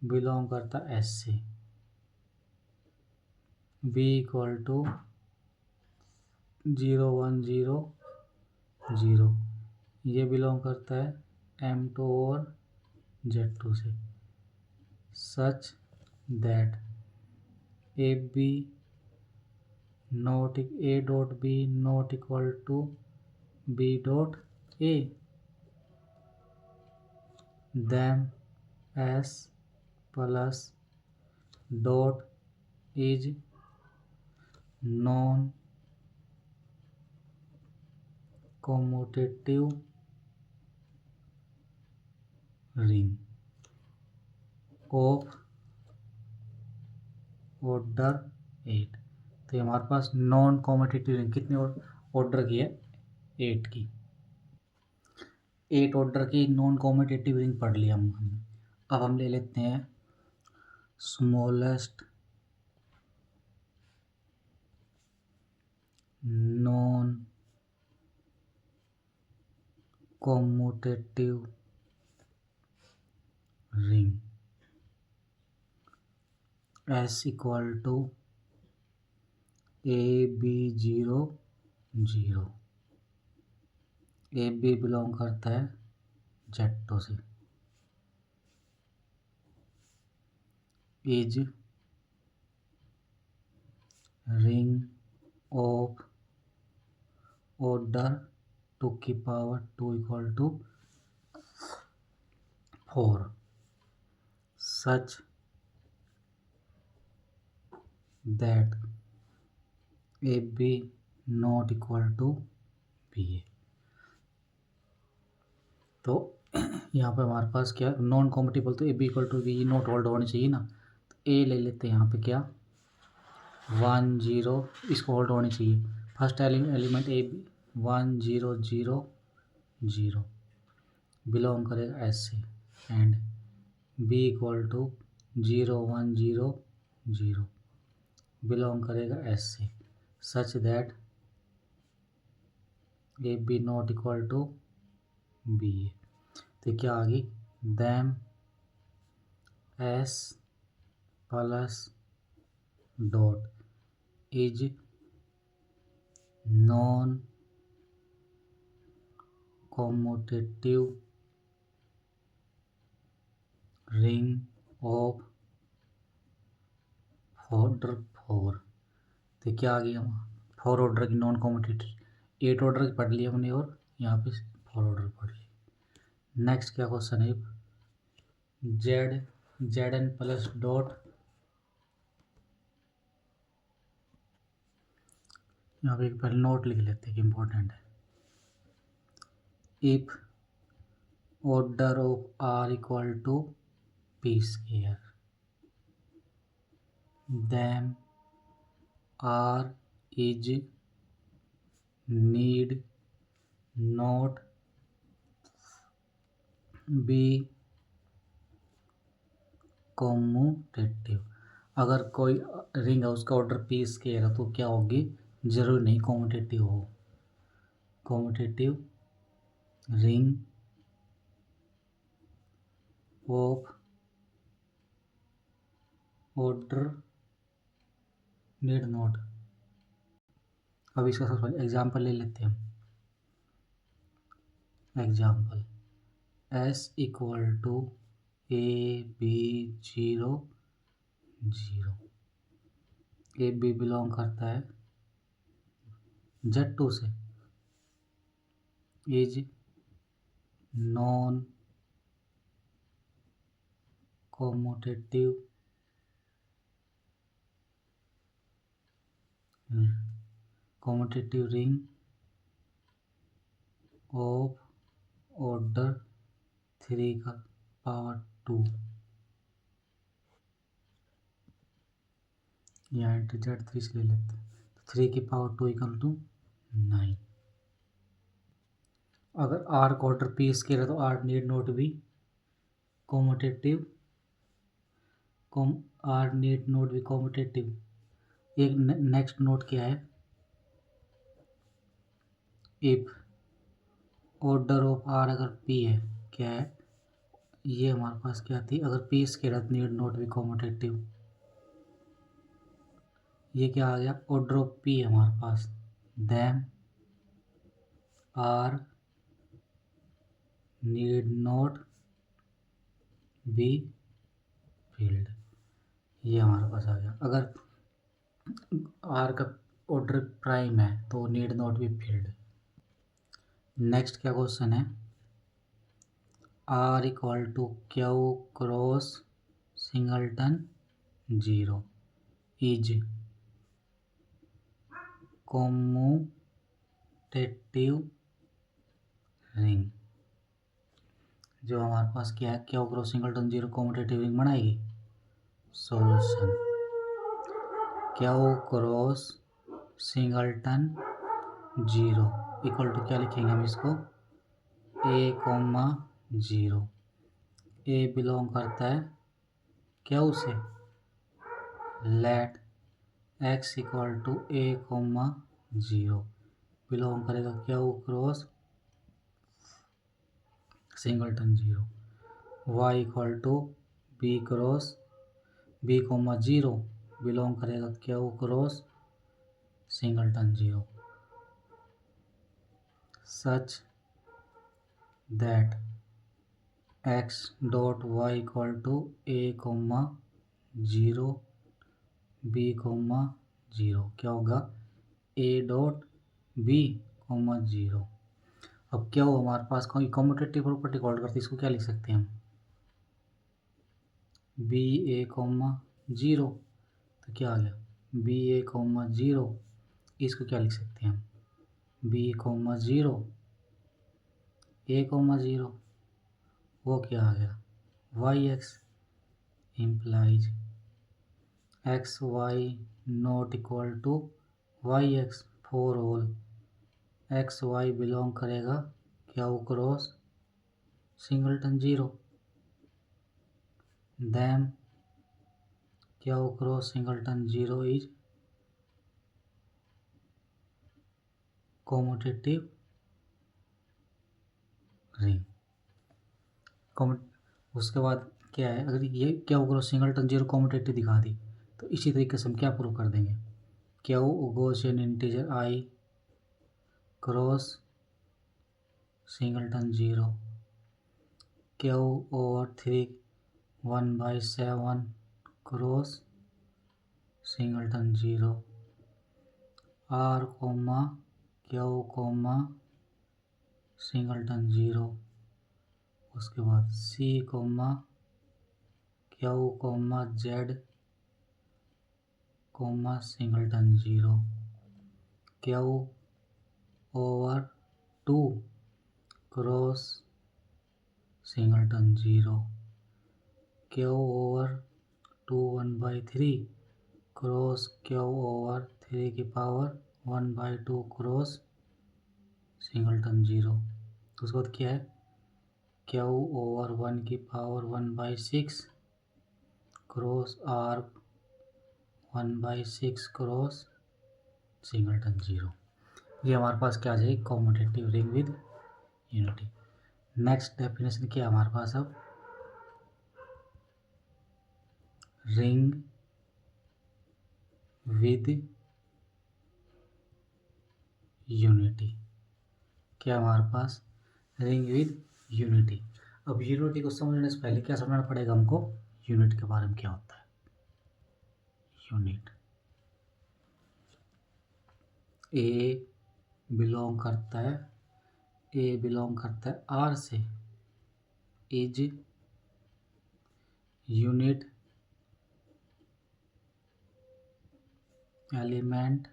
बिलोंग करता S से. B इक्वल टू 0 1 0 0 ये बिलोंग करता है M2 और Z2 से. Such that A dot B not equal to B dot A. Then S plus dot is non commutative ring of order 8. तो हमारे पास नॉन कॉम्यूटेटिव रिंग कितने ऑर्डर की है, 8 की. 8 ऑर्डर की नॉन कॉम्यूटेटिव रिंग पढ़ लिया हमने. अब हम ले लेते हैं smallest non commutative ring. S equal to A B 0 0। A B belong करता है जेटो से। इज रिंग ऑफ ऑर्डर 2 की power 2 equal to 4 such that A B not equal to B A. तो यहाँ पे हमारे पास क्या नॉन कॉम्पिटिबल, तो A B equal to B not hold होनी चाहिए ना। तो ए ले लेते हैं यहाँ पे क्या 1 0, इसको होल्ड होनी चाहिए। First element A B 1 0 0 0 belong करेगा एस से। And B equal to 0 1 0 0 belong करेगा एस से। Such that A B not equal to B A. तो क्या आ गई then S plus dot is non commutative ring of order 4। तो क्या आ गया 4 ऑर्डर की नॉन कॉम्यूटेटिव। 8 ऑर्डर की पढ़ लिया हमने और यहाँ पे 4 ऑर्डर पढ़ लिया। नेक्स्ट क्या क्वेश्चन है जेड एन प्लस डॉट, यहाँ पे पहले नोट लिख लेते हैं कि इम्पोर्टेंट है। If order of R equal to P square then R is need not be commutative। अगर कोई रिंग है उसका ऑर्डर पी स्क्वायर है तो क्या होगी, जरूरी नहीं कॉम्यूटेटिव हो। Commutative ring of order need not. अब इसका सबसे पहले एग्जाम्पल ले लेते हैं हम। Example S equal to A B 0 0। A B belong करता है जेड टू से। Is non commutative ring of order 3 का पावर 2। यहाँ इंटू जेड 3 से ले लेते हैं तो 3 की पावर 2 इक्वल टू 9। अगर आर का ऑर्डर पी स्क्वायर है तो R need not be commutative. R need not be commutative. एक नेक्स्ट नोट क्या है, इफ ऑर्डर ऑफ आर अगर पी है, क्या है ये हमारे पास क्या थी, अगर P square need not be commutative. ये क्या आ गया ऑर्डर ऑफ पी है हमारे पास, then R need not be field. ये हमारे पास आ गया। अगर आर का ऑर्डर प्राइम है तो need not be field. Next क्या क्वेश्चन है, R equal to Q cross singleton 0 is commutative ring. जो हमारे पास क्या है, Q cross singleton 0 commutative ring बनाएगी। Solution Q cross singleton 0 equal to क्या लिखेंगे हम इसको ए कॉमा 0। ए बिलोंग करता है क्यू से। Let X equal to A comma 0 belong करेगा Q cross singleton 0। Y equal to B cross B comma zero belong करेगा Q cross singleton zero such that X dot Y equal to A comma zero B comma zero क्या होगा A dot B comma zero. अब क्या हो हमारे पास कोई commutative property call करते हैं, इसको क्या लिख सकते हैं हम बी ए कोमा जीरो तो क्या आ गया बी ए कोमा जीरो इसको क्या लिख सकते हैं हम B comma zero A comma zero वो क्या आ गया Y X implies X Y not equal to Y X for all X Y belong करेगा क्या वो क्रॉस सिंगलटन जीरो दैम क्या वो cross singleton zero is commutative ring. उसके बाद क्या है अगर ये क्या वो क्रॉस सिंगलटन जीरो कॉम्यूटेटिव दिखा दी तो इसी तरीके से हम क्या प्रूव कर देंगे क्या वो Gaussian integer I cross singleton zero क्या over 3/7 cross singleton zero R comma Q comma singleton zero उसके बाद C comma Q comma Z comma singleton zero Q over 2 cross singleton zero Q over 2 1/3 cross Q over 3 की power 1/2 cross singleton zero. उसके बाद क्या है Q over 1 की power 1/6 cross R 1/6 cross singleton zero. ये हमारे पास क्या आ जाएगी commutative ring with unity. Next definition क्या है हमारे पास अब रिंग विद यूनिटी क्या हमारे पास रिंग विद यूनिटी। अब यूनिटी को समझने से पहले क्या समझना पड़ेगा हमको यूनिट के बारे में क्या होता है यूनिट ए बिलोंग करता है आर से is unit element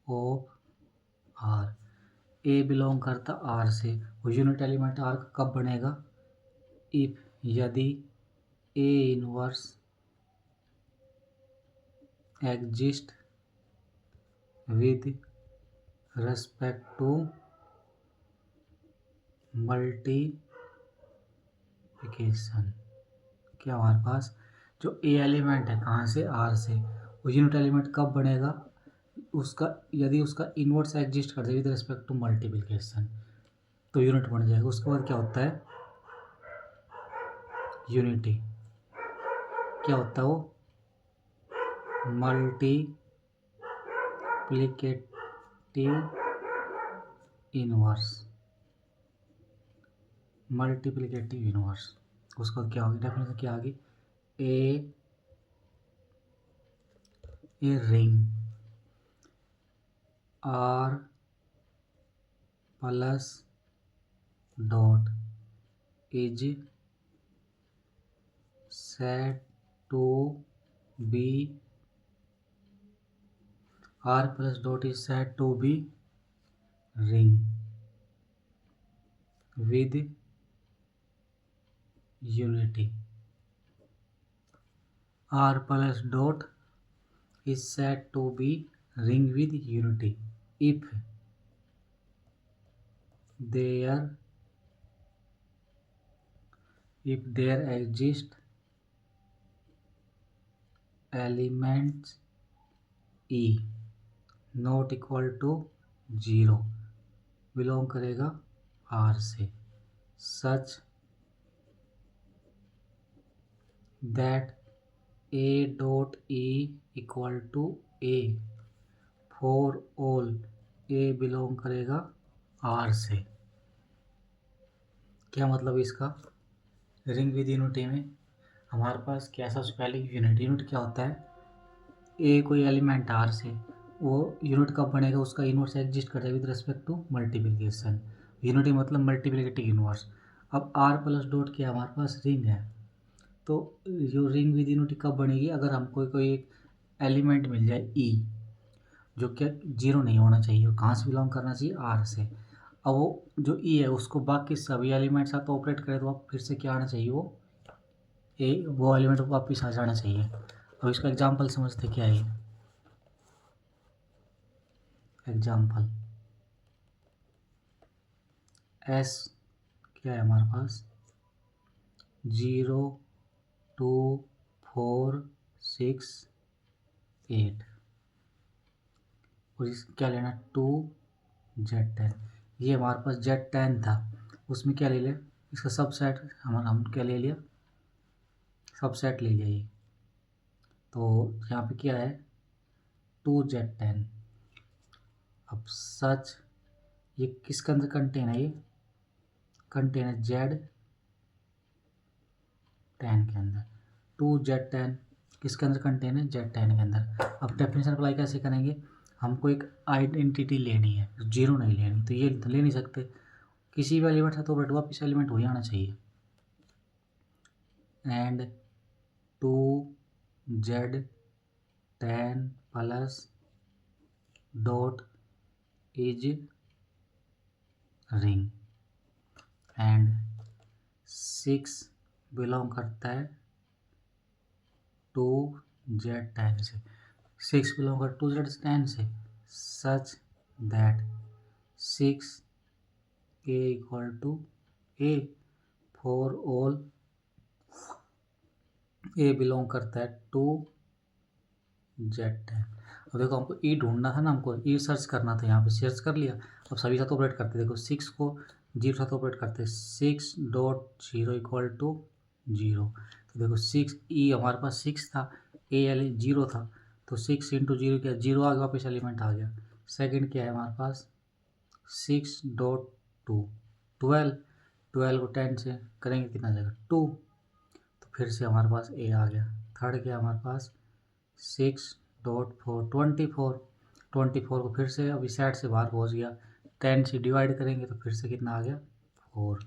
of R A belong करता आर से वो यूनिट एलिमेंट आर का कब बनेगा इफ यदि A inverse exist with respect to multiplication. क्या हमारे पास जो ए एलिमेंट है कहाँ से आर से वो यूनिट एलिमेंट कब बनेगा उसका यदि उसका इनवर्स एग्जिस्ट कर दे विद रेस्पेक्ट टू मल्टीप्लिकेशन तो यूनिट बन जाएगा। उसके बाद क्या होता है यूनिटी क्या होता है वो मल्टीप्लिकेटिव इनवर्स। उसके बाद क्या होगी डेफिनेशन क्या आ गई a ring R plus dot is said to be R plus dot is said to be ring with unity R plus dot is said to be ring with unity if there exist elements e not equal to 0 belong करेगा R से such that A dot E equal to A for all A belong करेगा R से। क्या मतलब इसका? Ring with unity में हमारे पास क्या सबसे पहले यूनिट क्या होता है? ए कोई एलिमेंट आर से, वो यूनिट कब बनेगा? उसका इनवर्स एग्जिस्ट करता है with respect to multiplication. Unity मतलब मल्टीप्लिकेटिव इनवर्स। अब आर प्लस डॉट क्या हमारे पास रिंग है, तो जो रिंग विद यूनिटी कब बनेगी? अगर हमको कोई एक एलिमेंट मिल जाए ई, जो क्या जीरो नहीं होना चाहिए, वो कहाँ से बिलोंग करना चाहिए? आर से। अब वो जो ई है उसको बाकी सभी एलिमेंट साथ ऑपरेट करे तो आप फिर से क्या आना चाहिए? वो एलिमेंट वापस आ जाना चाहिए। अब इसका एग्जाम्पल समझते क्या है। एग्जाम्पल एस क्या है हमारे पास? 0 2 4 6 8 और इस क्या लेना? 2Z10। ये हमारे पास Z10 था, उसमें क्या ले लिया? इसका सबसेट हम क्या ले लिया? सबसेट ले लिया ये। तो यहाँ पे क्या है? 2Z10। अब सच ये किसके अंदर कंटेन है? ये कंटेन है Z10 के अंदर। 2Z10 किसके अंदर कंटेन है? Z10 के अंदर। अब डेफिनेशन अप्लाई कैसे करेंगे? हमको एक आइडेंटिटी लेनी है, जीरो नहीं लेनी, तो ये ले नहीं सकते। किसी भी एलिमेंट है तो वापस एलिमेंट हो जाना चाहिए। And 2Z10 plus dot is ring and 6 belong करता है 2Z10 से। 6 बिलोंग कर 2Z10 से, such that 6 A equal to A for all A belong करता है 2Z10। अब देखो हमको ई ढूंढना था ना, हमको ई सर्च करना था, यहाँ पे सर्च कर लिया। अब सभी साथ ऑपरेट करते, देखो 6 को 0 साथ ऑपरेट करते, 6.0 इक्वल टू 0। तो देखो 6 ई हमारे पास 6 था, ए एल 0 था, तो 6 इंटू 0 क्या? 0 आ गया, वापस एलिमेंट आ गया। सेकंड क्या है हमारे पास? 6.2 12, 12 को 10 से करेंगे कितना आ जाएगा? 2। तो फिर से हमारे पास ए आ गया। थर्ड क्या हमारे पास? 6.4 24, 24 को फिर से अभी सेट से बाहर पहुंच गया, 10 से डिवाइड करेंगे तो फिर से कितना आ गया? 4।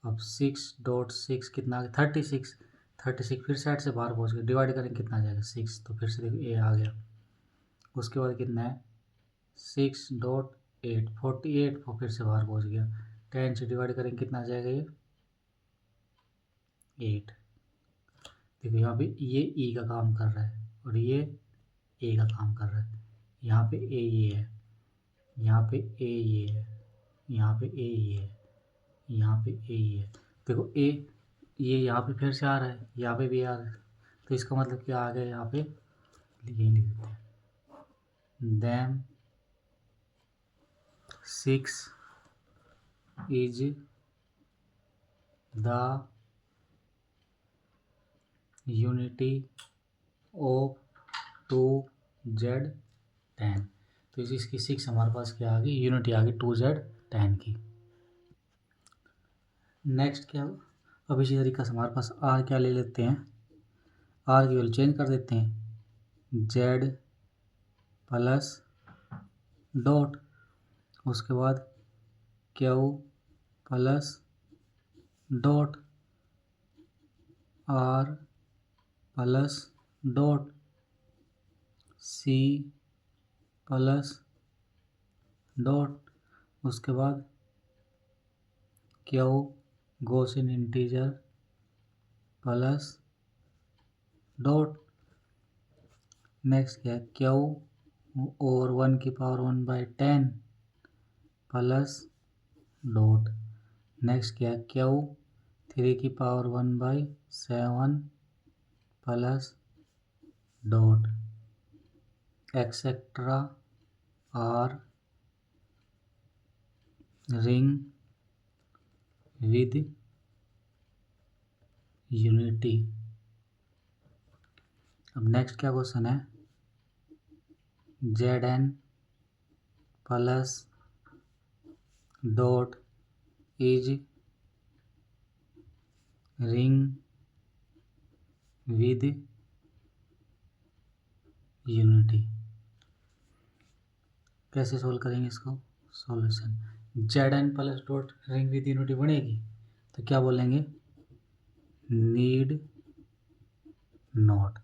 अब 6.6 कितना आ गया? 36, 36 फिर सेट से बाहर पहुंच गया, डिवाइड करेंगे कितना आ जाएगा? 6, तो फिर से देखो ए आ गया। उसके बाद कितना है? 6.8 48 को फिर से बाहर पहुंच गया, 10 से डिवाइड करेंगे कितना आ जाएगा? ये 8। देखो यहाँ पे ये ई का काम कर रहा है और ये ए का काम कर रहा है। यहाँ पे ए ये है, यहाँ पे ए ये है, यहाँ पे ए ये है, यहाँ पे ए ये है। देखो ए ये यहाँ पे फिर से आ रहा है, यहाँ पे भी आ रहा है, तो इसका मतलब क्या आ गया? यहाँ पे यही लिख देते हैं, them 6 is the unity of 2Z10। तो इसकी 6 हमारे पास क्या आ गई? यूनिटी आ गई 2Z10 की। नेक्स्ट क्या? अब इसी तरीके से हमारे पास आर क्या ले लेते हैं? आर की वैल्यू चेंज कर देते हैं, जेड प्लस डॉट, उसके बाद Q plus dot, R plus dot, C plus dot, उसके बाद Q Gaussian integer plus dot. Next क्या है? क्यू और 1/1/10 प्लस डॉट। नेक्स्ट क्या है? Q 3/1/7 plus dot, etcetera R ring with unity. अब नेक्स्ट क्या क्वेश्चन है, Zn plus dot is ring with unity. कैसे सोल्व करेंगे इसको, solution Zn plus dot ring with unity बनेगी तो क्या बोलेंगे, नीड नॉट।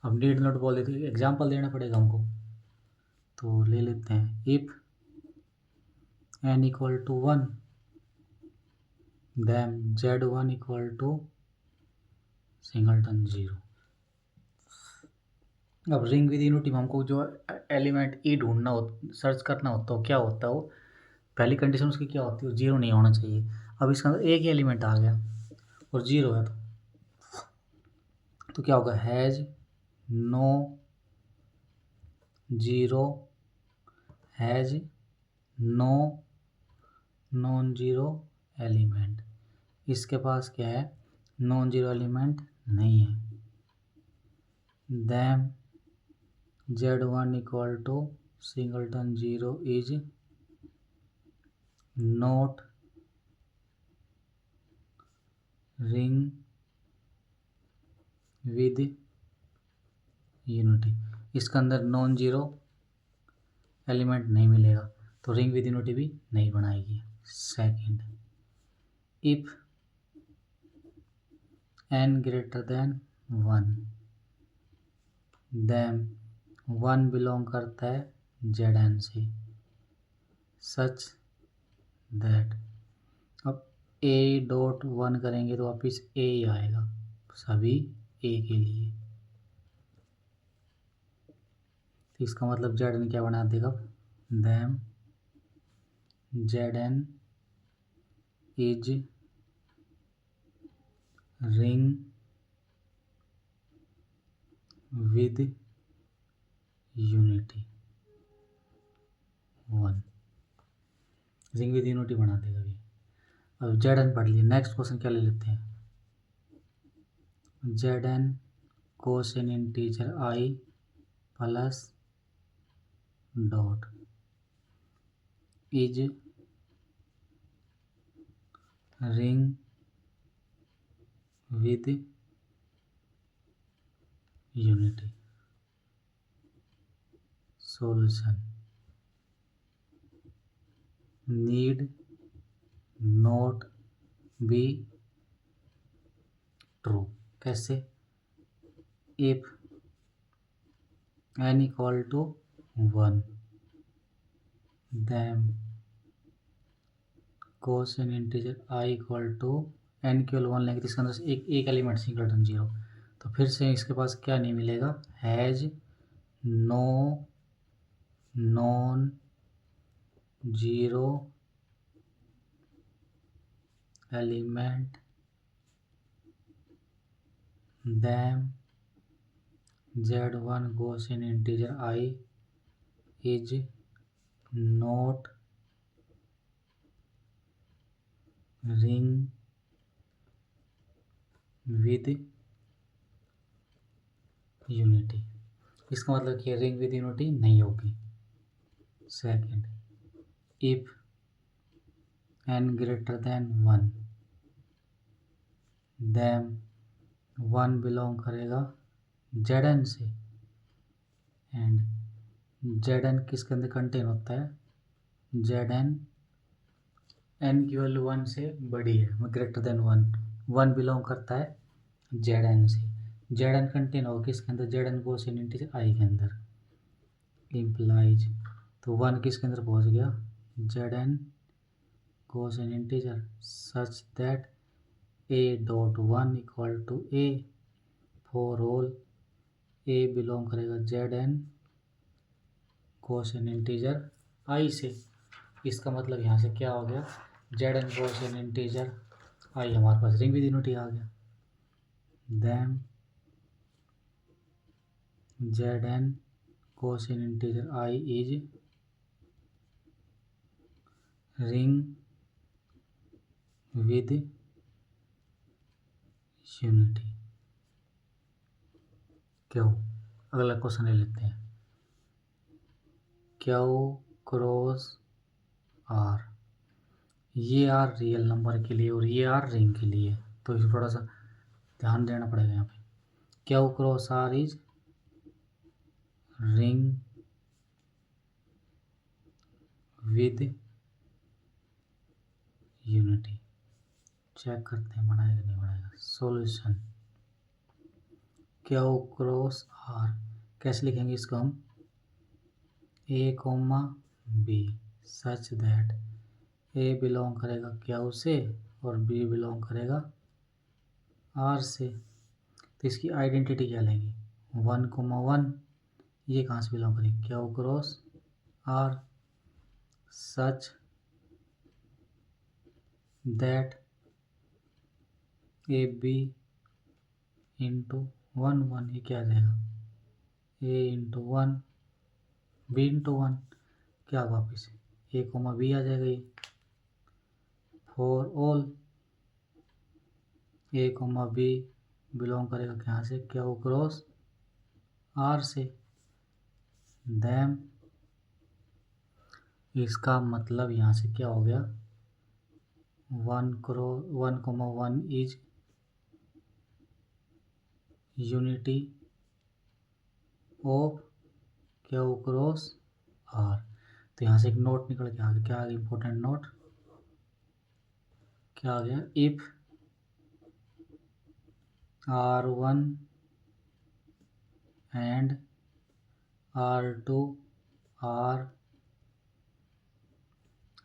अब नीड नॉट बोल देते, एग्जाम्पल देना पड़ेगा हमको, तो ले लेते हैं, if n equal to 1 then Z1 equal to singleton 0। अब रिंग विद यूनिटी में हमको जो एलिमेंट ई ढूंढना हो, सर्च करना होता है, क्या होता है वो, पहली कंडीशन उसकी क्या होती है, जीरो नहीं होना चाहिए। अब इसका अंदर एक ही एलिमेंट आ गया और जीरो है तो क्या होगा, has no zero, has no non zero element. इसके पास क्या है, नॉन जीरो एलिमेंट नहीं है। Then Z1 equal to singleton 0 is not ring with unity. इसके अंदर नॉन जीरो एलिमेंट नहीं मिलेगा तो रिंग विद यूनिटी भी नहीं बनाएगी। Second, if n greater than 1 then 1 belong करता है Zn से, सच दैट, अब a डॉट 1 करेंगे तो वापिस a ही आएगा सभी a के लिए, तो इसका मतलब Zn क्या बना देगा, then Zn is ring with unity 1, ring with unity बना देगा अभी। अब Zn पढ़ लिए, नेक्स्ट क्वेश्चन क्या ले लेते हैं, Zn Gaussian integer i plus dot is ring with unity. Solution need not be true. कैसे, if n equal to 1 then Gaussian integer i equal to n केवल 1 लेंगे तो इसके अंदर से एक एलिमेंट सिंगलटन 0, तो फिर से इसके पास क्या नहीं मिलेगा, has no non zero element then Z1 goes in integer I is not ring with unity. इसका मतलब कि रिंग विद यूनिटी नहीं होगी। Second, if n greater than 1 then 1 belong करेगा Zn से, एंड Zn किसके अंदर कंटेन होता है, Zn n की वैल्यू 1 से बड़ी है, ग्रेटर देन 1 बिलोंग करता है Zn से, Zn कंटेन होगा किसके अंदर, Zn Gaussian integer i के अंदर, इम्प्लाइज, तो 1 किसके अंदर पहुंच गया, Zn Gaussian integer such that a dot 1 equal to a for all a belong करेगा Zn Gaussian integer i से। इसका मतलब यहाँ से क्या हो गया, Zn Gaussian integer i, हमारे पास रिंग विद यूनिटी आ गया। Then Zn Gaussian integer i is ring with unity. क्यों, अगला क्वेश्चन ले लेते हैं। क्यू क्रॉस आर, ये आर रियल नंबर के लिए और ये आर रिंग के लिए, तो इसे थोड़ा सा ध्यान देना पड़ेगा यहाँ पे। Q cross R is ring with unity. Check करते हैं बनाएगा नहीं बनाएगा। सॉल्यूशन क्यू क्रॉस आर कैसे लिखेंगे इसको हम, A comma B such that A belong करेगा क्यू से और बी बिलोंग करेगा आर से। तो इसकी आइडेंटिटी क्या लेंगे, 1,1 ये कहाँ से बिलोंग करेगी, Q cross R such that A B into 1,1 ये क्या आ जाएगा, ए इंटू 1 बी इंटू 1 क्या वापस ए कोमा बी आ जाएगा ये। For all A comma B belong करेगा कहाँ से, क्यू क्रॉस आर से। देन इसका मतलब यहाँ से क्या हो गया, 1,1 is unity of Q cross R. तो यहाँ से एक नोट निकल के आ गया, क्या आ गया इंपॉर्टेंट नोट, क्या आ गया, if R1 and R2 R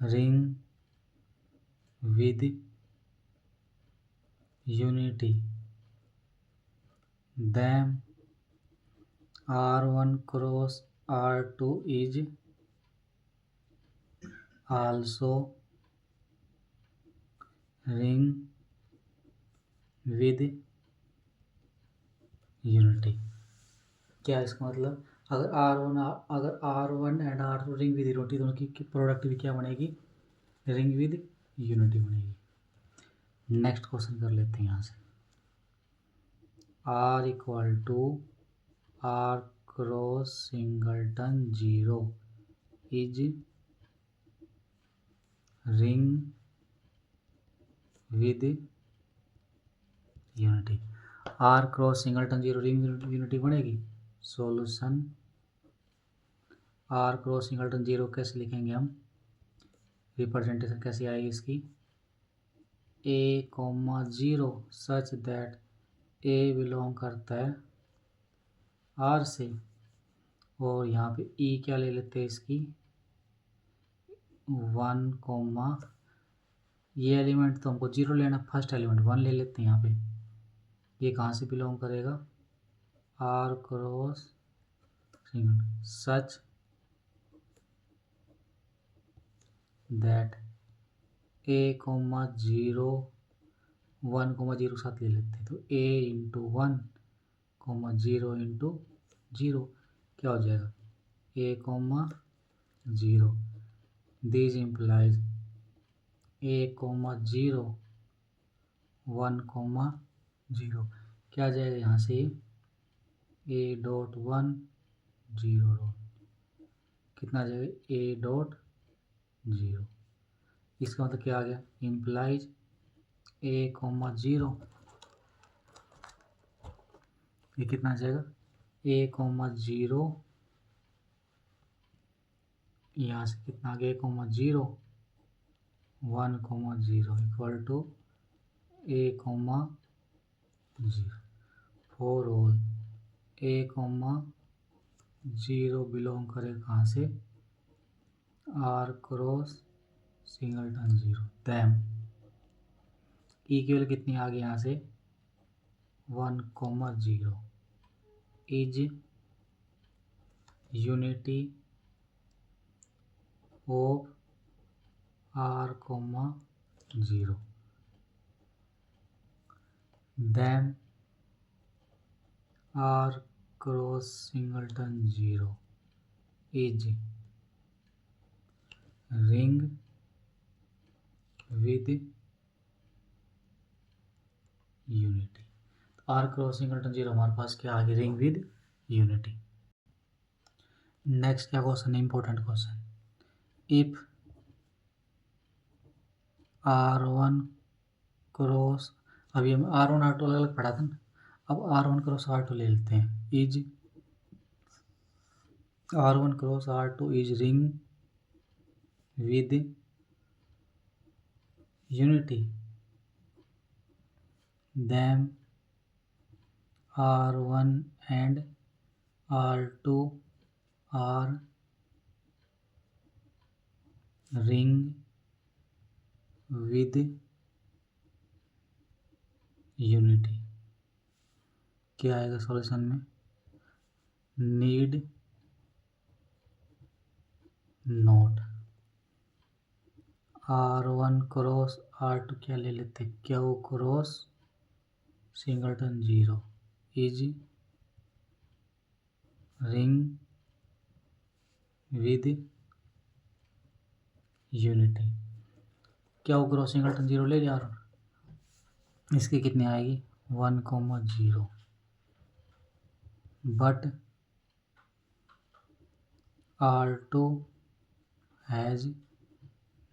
ring with unity then R1 cross R2 is also ring with unity। क्या इसका मतलब, अगर R1 and R2 ring with unity, दोनों की प्रोडक्ट भी क्या बनेगी, रिंग विद यूनिटी बनेगी। नेक्स्ट क्वेश्चन कर लेते हैं यहाँ से। R equal to R cross singleton 0 is ring with unity. R cross singleton 0 ring unity बनेगी। सॉल्यूशन R क्रॉस सिंगलटन 0 कैसे लिखेंगे हम, रिप्रेजेंटेशन कैसे आएगी इसकी, A comma 0 such that A belong करता है आर से, और यहाँ पे ई क्या ले लेते हैं इसकी 1 कॉमा, ये एलिमेंट तो हमको 0 लेना, फर्स्ट एलिमेंट 1 ले लेते हैं यहाँ पे। ये कहाँ से बिलोंग करेगा, R cross single such that A comma 0 1 comma 0 साथ ले लेते हैं, तो ए इंटू 1 कॉमा 0 इंटू 0 क्या हो जाएगा, A comma 0। This implies A comma 0 1 comma 0 क्या आ जाएगा यहाँ से, ए डॉट 1 0 डॉट कितना आ जाएगा, ए डॉट 0। इसका मतलब क्या आ गया, इम्प्लाइज ए कॉमा 0 ये कितना आ जाएगा, ए कॉमा 0 यहाँ से कितना आ गया, A comma 0 1 comma 0 equal to A comma 0 for all A comma 0 belong करे कहाँ से, R cross singleton 0। Then E की वैल्यू कितनी आ गई यहाँ से 1 comma 0 is unity of R comma 0। Then R cross singleton 0 is ring with unity. R cross singleton 0 हमारे पास क्या आ गया, रिंग विद यूनिटी। नेक्स्ट क्या क्वेश्चन है, important question. If R1 cross, अभी हम R1 R2 अलग अलग पढ़ा था ना, अब R1 क्रॉस R2 ले लेते हैं। Is R1 cross R2 is ring with unity, then R1 and R2 are ring with unity। क्या आएगा सॉल्यूशन में, need note. R1 cross R2 क्या ले लेते, Q cross singleton 0 is ring with unity. Q cross singleton 0 ले लिया, इसकी कितनी आएगी 1,0, but R2 has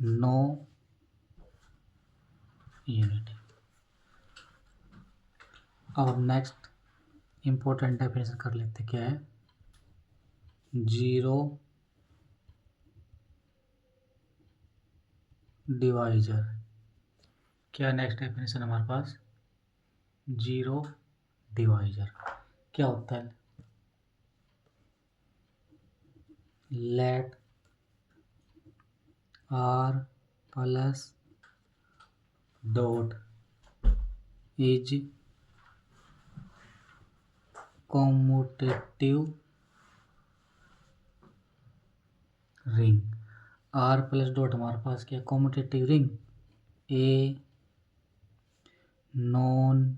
no unity. अब नेक्स्ट इंपॉर्टेंट डेफिनेशन कर लेते, क्या है, जीरो डिवाइजर। क्या नेक्स्ट डेफिनेशन हमारे पास, जीरो डिवाइजर क्या होता है, let R plus dot is commutative ring. R plus dot हमारे पास क्या, commutative ring. A non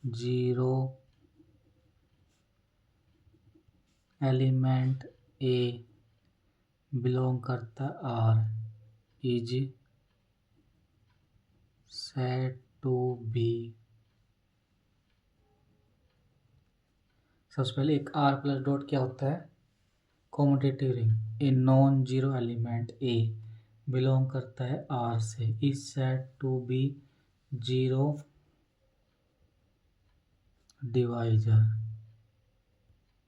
zero element A belong करता R is said to be. सबसे पहले एक R प्लस डॉट क्या होता है, commutative ring. A non zero element A belong करता है R से, is said to be zero divisor.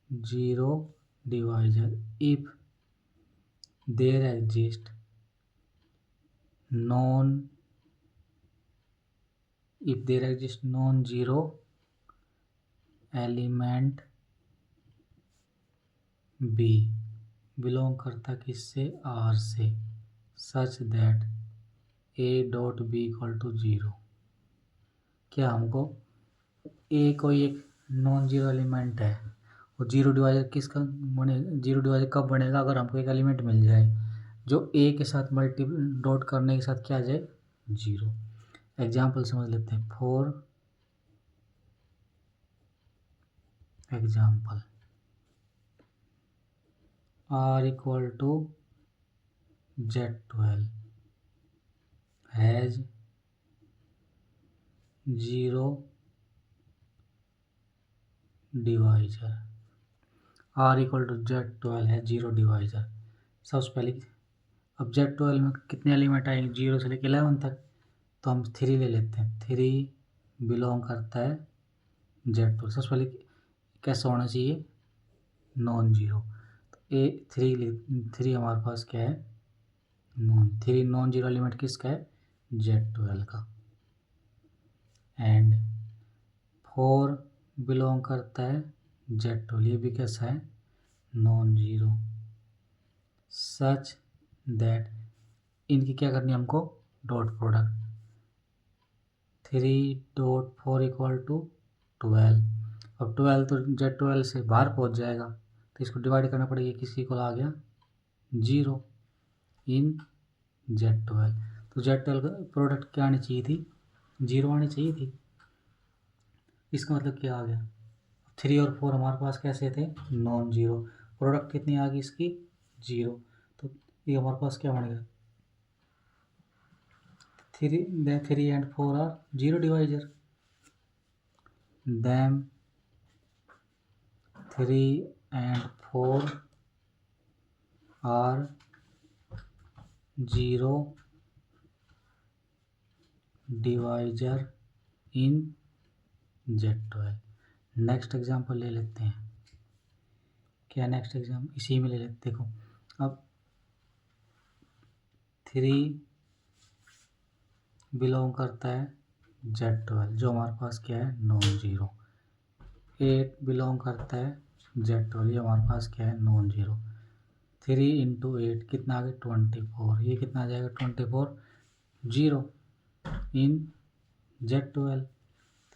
Zero divisor if there exist non zero element B belong करता किससे, R से, such that A dot B equal to 0। क्या हमको ए कोई एक नॉन जीरो एलिमेंट है, और जीरो डिवाइजर किसका बने, जीरो डिवाइजर कब बनेगा, अगर हमको एक एलिमेंट मिल जाए जो ए के साथ मल्टी डॉट करने के साथ क्या आ जाए, 0। एग्जाम्पल समझ लेते हैं। For example R equal to Z12 has zero divisor. R equal to Z12 है जीरो डिवाइजर। सबसे पहले अब Z12 में कितने एलिमेंट आएंगे, 0 से लेकर 11 तक, तो हम 3 ले लेते हैं। 3 बिलोंग करता है Z12। सबसे पहले कैसा होना चाहिए, नॉन जीरो। तो ए 3 हमारे पास क्या है, थ्री नॉन जीरो एलिमेंट किसका है, Z12 का। एंड 4 बिलोंग करता है Z12, ये भी कैसा है, नॉन जीरो। सच दैट, इनकी क्या करनी है हमको, डॉट प्रोडक्ट। 3.4 equal to 12। अब 12 तो Z12 से बाहर पहुंच जाएगा, तो इसको डिवाइड करना पड़ेगा, किसी को आ गया 0 इन Z12। तो Z12 का प्रोडक्ट क्या आनी चाहिए थी, 0 आनी चाहिए थी। इसका मतलब क्या आ गया, 3 और 4 हमारे पास कैसे थे, नॉन जीरो। प्रोडक्ट कितनी आ गई इसकी, 0। तो ये हमारे पास क्या बनेगा, 3 and 4 are zero divisor. Then 3 and 4 are 0 divisor in Z12। Next example ले लेते हैं। क्या नेक्स्ट एग्जाम्पल इसी में ले लेते। देखो अब 3 बिलोंग करता है Z12 जो हमारे पास क्या है नॉन जीरो। 8 बिलोंग करता है Z12 ये हमारे पास क्या है नॉन जीरो। 3 इंटू 8 कितना आ गया 24। ये कितना आ जाएगा 24 जीरो इन Z12।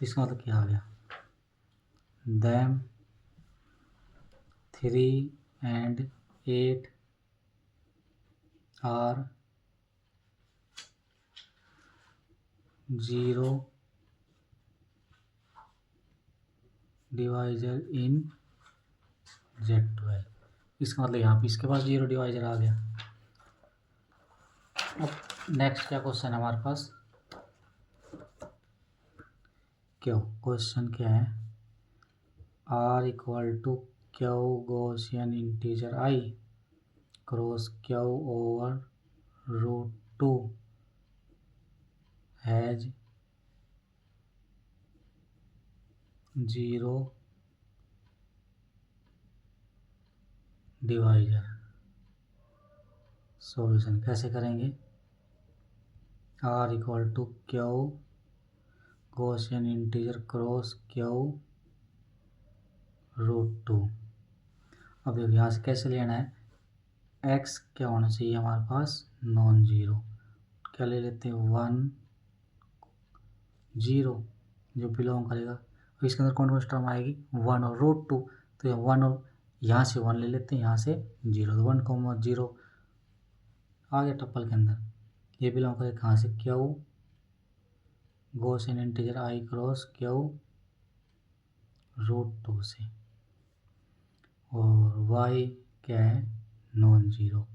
तो इसका मतलब क्या आ गया them 3 and 8 are 0 divisor in Z12। इसका मतलब यहाँ पे इसके पास 0 डिवाइजर आ गया। अब नेक्स्ट क्या क्वेश्चन है हमारे पास। क्यों क्वेश्चन क्या है R equal to Q Gaussian integer I cross Q over √2 has 0 divisor. Solution कैसे करेंगे। R equal to Q Gaussian integer cross Q √2। अब देखो यहाँ से कैसे लेना है x क्या होना चाहिए हमारे पास नॉन जीरो। क्या ले लेते हैं 1 0 जो बिलोंग करेगा। तो इसके अंदर कौन कौन सी टर्म आएगी 1 और √2। तो 1 और यहाँ से 1 ले लेते हैं यहाँ से 0 तो 1 0 आ गया टप्पल के अंदर। ये बिलोंग करेगा कहाँ से Q Gaussian integer I cross Q √2 से। और y क्या है नॉन जीरो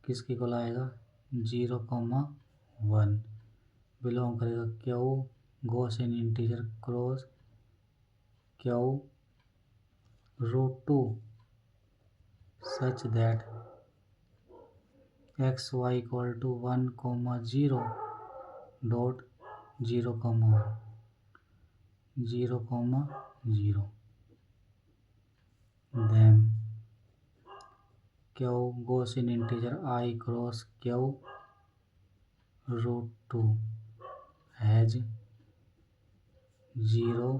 किसके को लाएगा 0,1 बिलोंग करेगा Q Gaussian integer cross Q √2 such that x y equal to 1,0 dot 0,1 0,0 then Q Gaussian integer I cross Q √2 has 0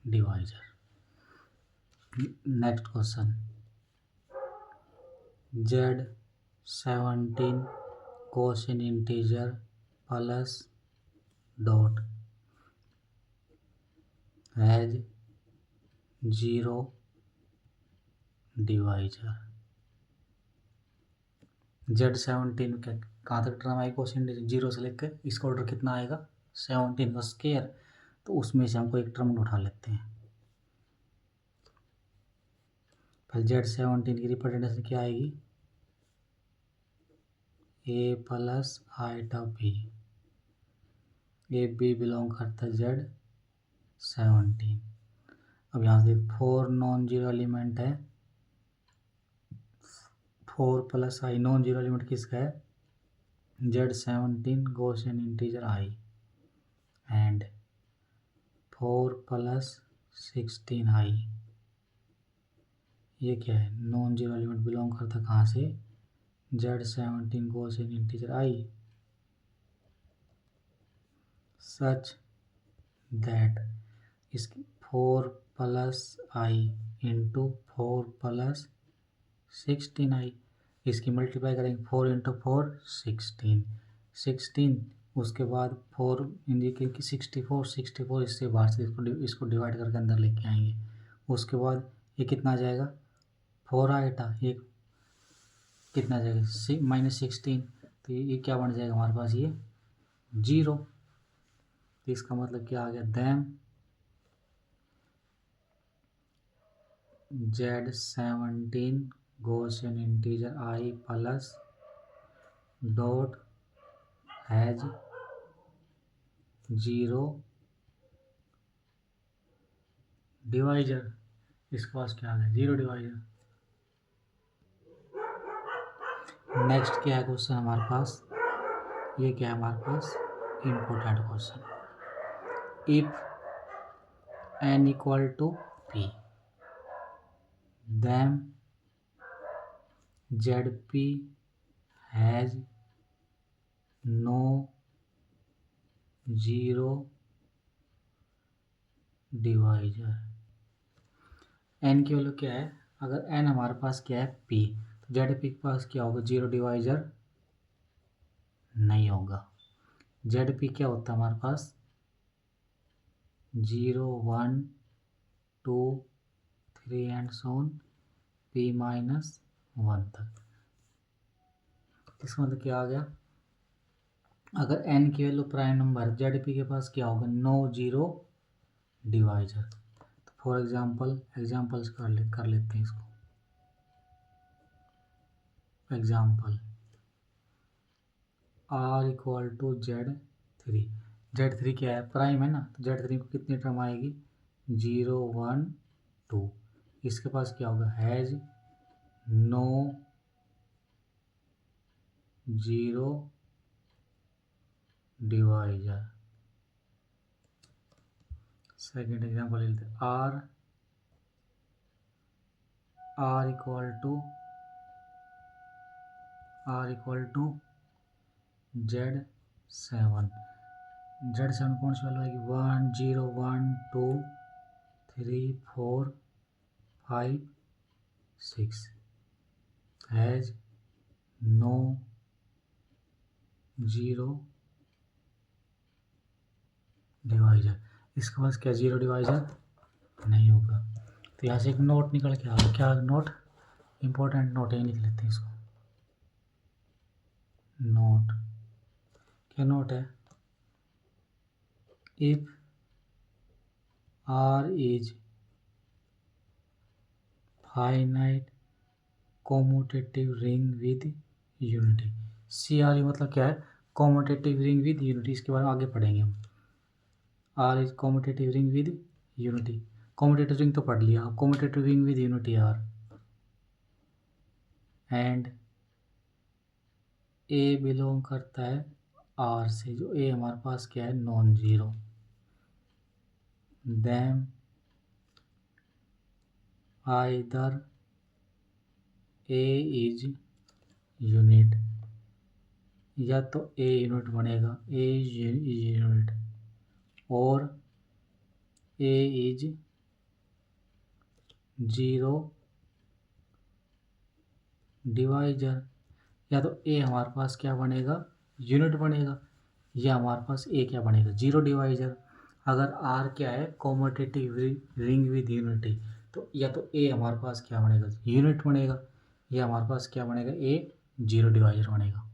divisor. Next question Z17 Gaussian integer plus dot has 0 divisor. Z17 का कहाँ तक term आएगा question 0 से लेकर इसका order कितना आएगा 17 का स्क्वायर। तो उसमें से हमको एक टर्म उठा लेते हैं। फिर Z17 की रिप्रेजेंटेशन क्या आएगी A plus iota B। A B belong करता है Z17। अब यहाँ से 4 नॉन जीरो एलिमेंट है 4 plus I non zero element किसका है Z17 Gaussian integer I and 4 plus 16I ये क्या है नॉन जीरो एलिमेंट बिलोंग करता कहाँ से Z17 Gaussian integer I such that इसकी 4 plus I into 4 plus 16I इसकी मल्टीप्लाई करेंगे 4 इंटू 4 16 उसके बाद 4 इंडिकेट की 64 इससे बाहर से इसको डिवाइड करके अंदर लेके आएंगे। उसके बाद ये कितना आ जाएगा 4 आएगा ये कितना आ जाएगा -16। तो ये क्या बन जाएगा हमारे पास ये 0। तो इसका मतलब क्या आ गया them Z17 Gaussian integer I plus dot has 0 divisor, इसके पास क्या आ गया, जीरो डिवाइजर। नेक्स्ट क्या है क्वेश्चन हमारे पास, ये क्या है हमारे पास, important question. If n equal to p, then zp has no zero divisor. n की वैल्यू क्या है, अगर n हमारे पास क्या है p, तो zp के पास क्या होगा, जीरो डिवाइजर नहीं होगा। zp क्या होता है हमारे पास, 0 1 2 3 and so on p minus 1 तक। इसका मतलब क्या आ गया, अगर n की वैल्यू प्राइम नंबर, zp के पास क्या होगा, नो जीरो डिवाइजर। तो फॉर एग्जाम्पल्स कर लेते हैं इसको। Example r equal to Z3, Z3 क्या है, प्राइम है ना, तो Z3 को कितनी टर्म आएगी, 0 1 2। इसके पास क्या होगा, has no zero divisor. Second example लेते हैं, r equal to Z7। Z7 कौन सी वैल्यू आएगी, 1 0 1 2 3 4 5 6, हैज नो जीरो डिवाइजर। इसके पास क्या, जीरो डिवाइजर नहीं होगा। तो यहाँ से एक नोट निकल के आ गया, क्या नोट, इम्पोर्टेंट नोट है, लिख लेते हैं इसको। नोट, क्या नोट है, if R is finite commutative ring with unity. CRU मतलब क्या है, कॉम्यूटेटिव रिंग विद यूनिटी, इसके बारे में आगे पढ़ेंगे हम। R is commutative ring with unity, commutative ring तो पढ़ लिया, commutative ring with unity R, and A belong करता है R से, जो A हमारे पास क्या है, non zero, then either A is unit, या तो A यूनिट बनेगा, A इज यूनिट, और A इज जीरो डिवाइजर। या तो A हमारे पास क्या बनेगा, यूनिट बनेगा, या हमारे पास A क्या बनेगा, जीरो डिवाइजर। अगर R क्या है, कॉम्यूटेटिव रिंग विद यूनिटी, तो या तो A हमारे पास क्या बनेगा, यूनिट बनेगा, या हमारे पास क्या बनेगा, A जीरो डिवाइजर बनेगा।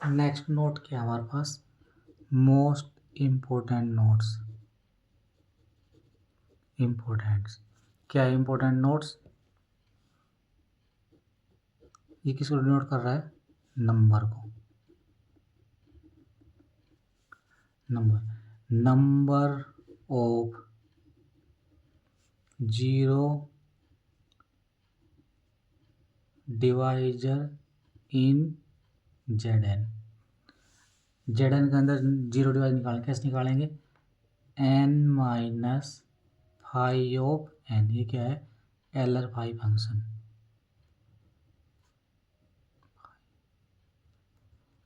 नेक्स्ट नोट क्या हमारे पास, मोस्ट इम्पोर्टेंट नोट्स, इम्पोर्टेंट्स क्या है, इम्पोर्टेंट नोट्स, ये किसको डिनोट कर रहा है, नंबर को, number of zero divisor in Zn। Zn के अंदर जीरो डिवाइजर निकालें, कैसे निकालेंगे, n minus phi of n, ये क्या है, एलर फाइव फंक्शन।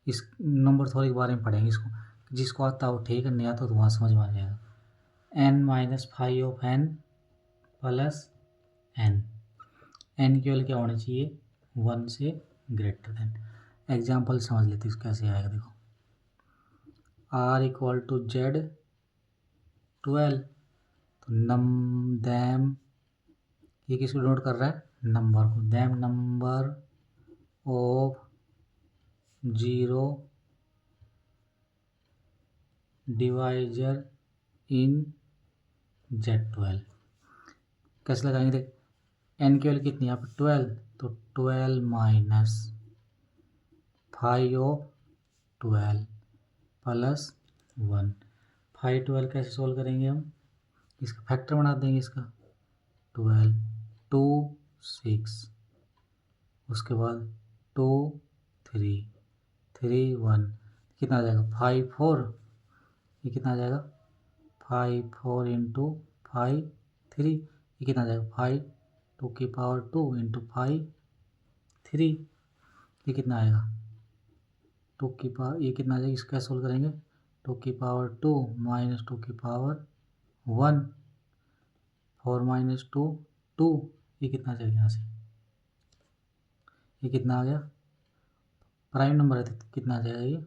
इस नंबर थोड़ी के बारे में पढ़ेंगे इसको, जिसको आता हो ठीक है, नहीं आता तो वहाँ समझ में आ जाएगा। n minus phi of n plus n, n की वैल्यू क्या होनी चाहिए, 1 से ग्रेटर देन। एग्जाम्पल समझ लेते हैं कैसे आएगा, देखो, R इक्वल टू Z12, तो दैम, ये किसको डिनोट कर रहा है, नंबर को, them number of zero divisor in Z12। कैसे लगाएंगे, देख, n की वैल्यू कितनी है यहाँ पे 12, तो 12 माइनस फाइव ऑफ 12 प्लस 1। 5 12 कैसे सोल्व करेंगे हम, इसका फैक्टर बना देंगे इसका 12 2 6, उसके बाद 2 3 3 1, कितना आ जाएगा 5 4, ये कितना आ जाएगा 5 4 इंटू 5 3, ये कितना आ जाएगा 5 2 की पावर 2 इंटू 5 3, ये कितना आएगा 2 की पावर, ये कितना आ जाएगा, इसका सोल्व करेंगे 2 की पावर 2 माइनस 2 की पावर 1, 4 माइनस 2 2, ये कितना आ जाएगा यहाँ से, ये कितना आ गया, प्राइम नंबर है तो कितना आ जाएगा ये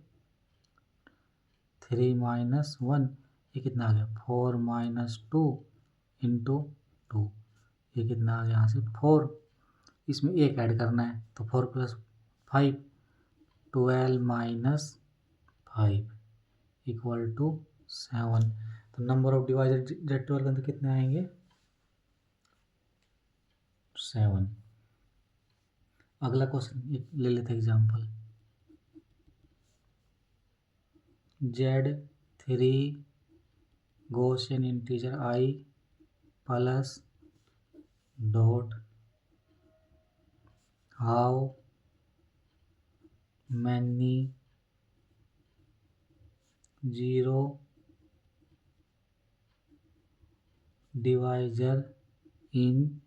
3 माइनस 1, ये कितना आ गया 4 माइनस 2 इंटू 2, ये कितना आ गया यहाँ से 4, इसमें एक ऐड करना है तो 4 प्लस 5 12 माइनस 5 इक्वल टू 7, तो नंबर ऑफ डिवाइजर जेड 12 के अंदर कितने आएंगे 7। अगला क्वेश्चन ले लेते हैं example, Z3 Gaussian integer I plus dot how many zero divisor in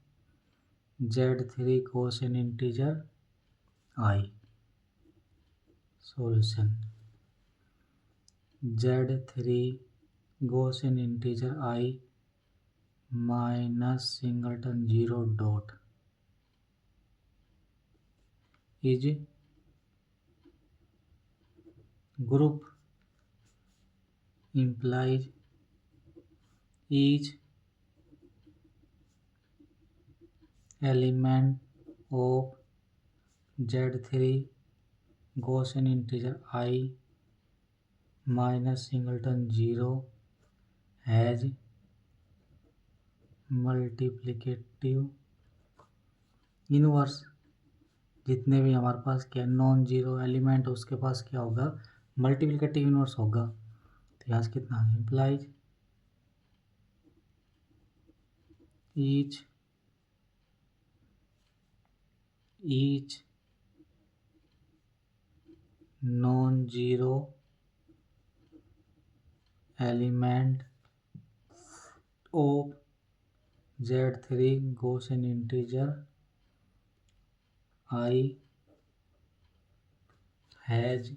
Z3 Gaussian integer I. Solution, Z3 Gaussian integer I minus singleton 0 dot is group implies each element of Z3 Gaussian integer I minus singleton 0 has multiplicative inverse, जितने भी हमारे पास क्या non zero element उसके पास क्या होगा multiplicative inverse होगा, तो यहाँ से कितना implies each non zero element of Z3 Gaussian integer I has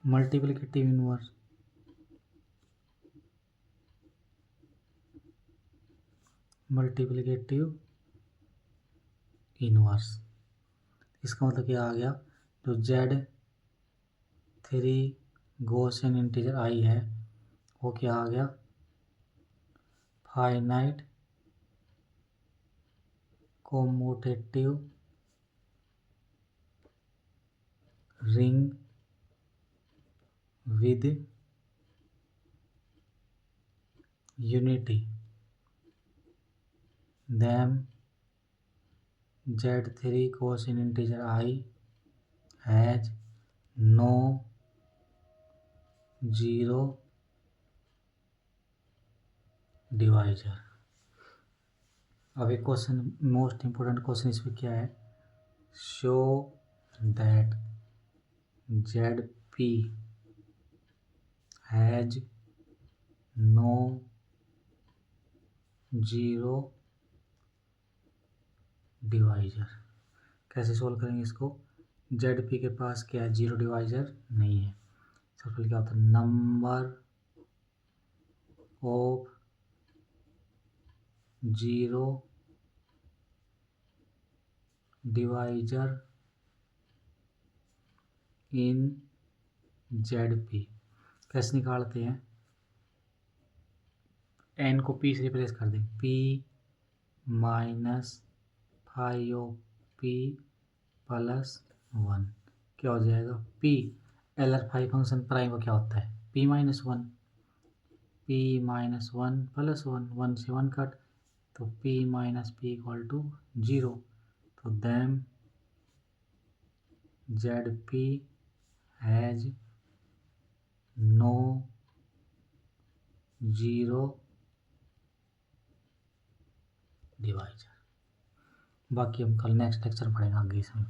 multiplicative inverse इसका मतलब क्या आ गया, जो Z3 Gaussian integer I है वो क्या आ गया finite commutative ring with unity, then Z3 Gaussian integer I has no zero divisor। अब एक क्वेश्चन मोस्ट इम्पोर्टेंट क्वेश्चन इसमें क्या है, show that ZP has no zero divisor. कैसे सोल्व करेंगे इसको, ZP के पास क्या है जीरो डिवाइजर नहीं है, सबसे पहले क्या होता है number of zero divisor in ZP, कैसे निकालते हैं, n को p से रिप्लेस कर दें, p minus phi of p plus 1, क्या हो जाएगा p, Euler phi function prime का क्या होता है p minus 1, p minus 1 plus 1, 1 से 1 कट, तो p minus p equal to 0, तो then ZP has no zero divisor. बाकी हम कल नेक्स्ट लेक्चर में पढ़ेंगे आगे इसमें।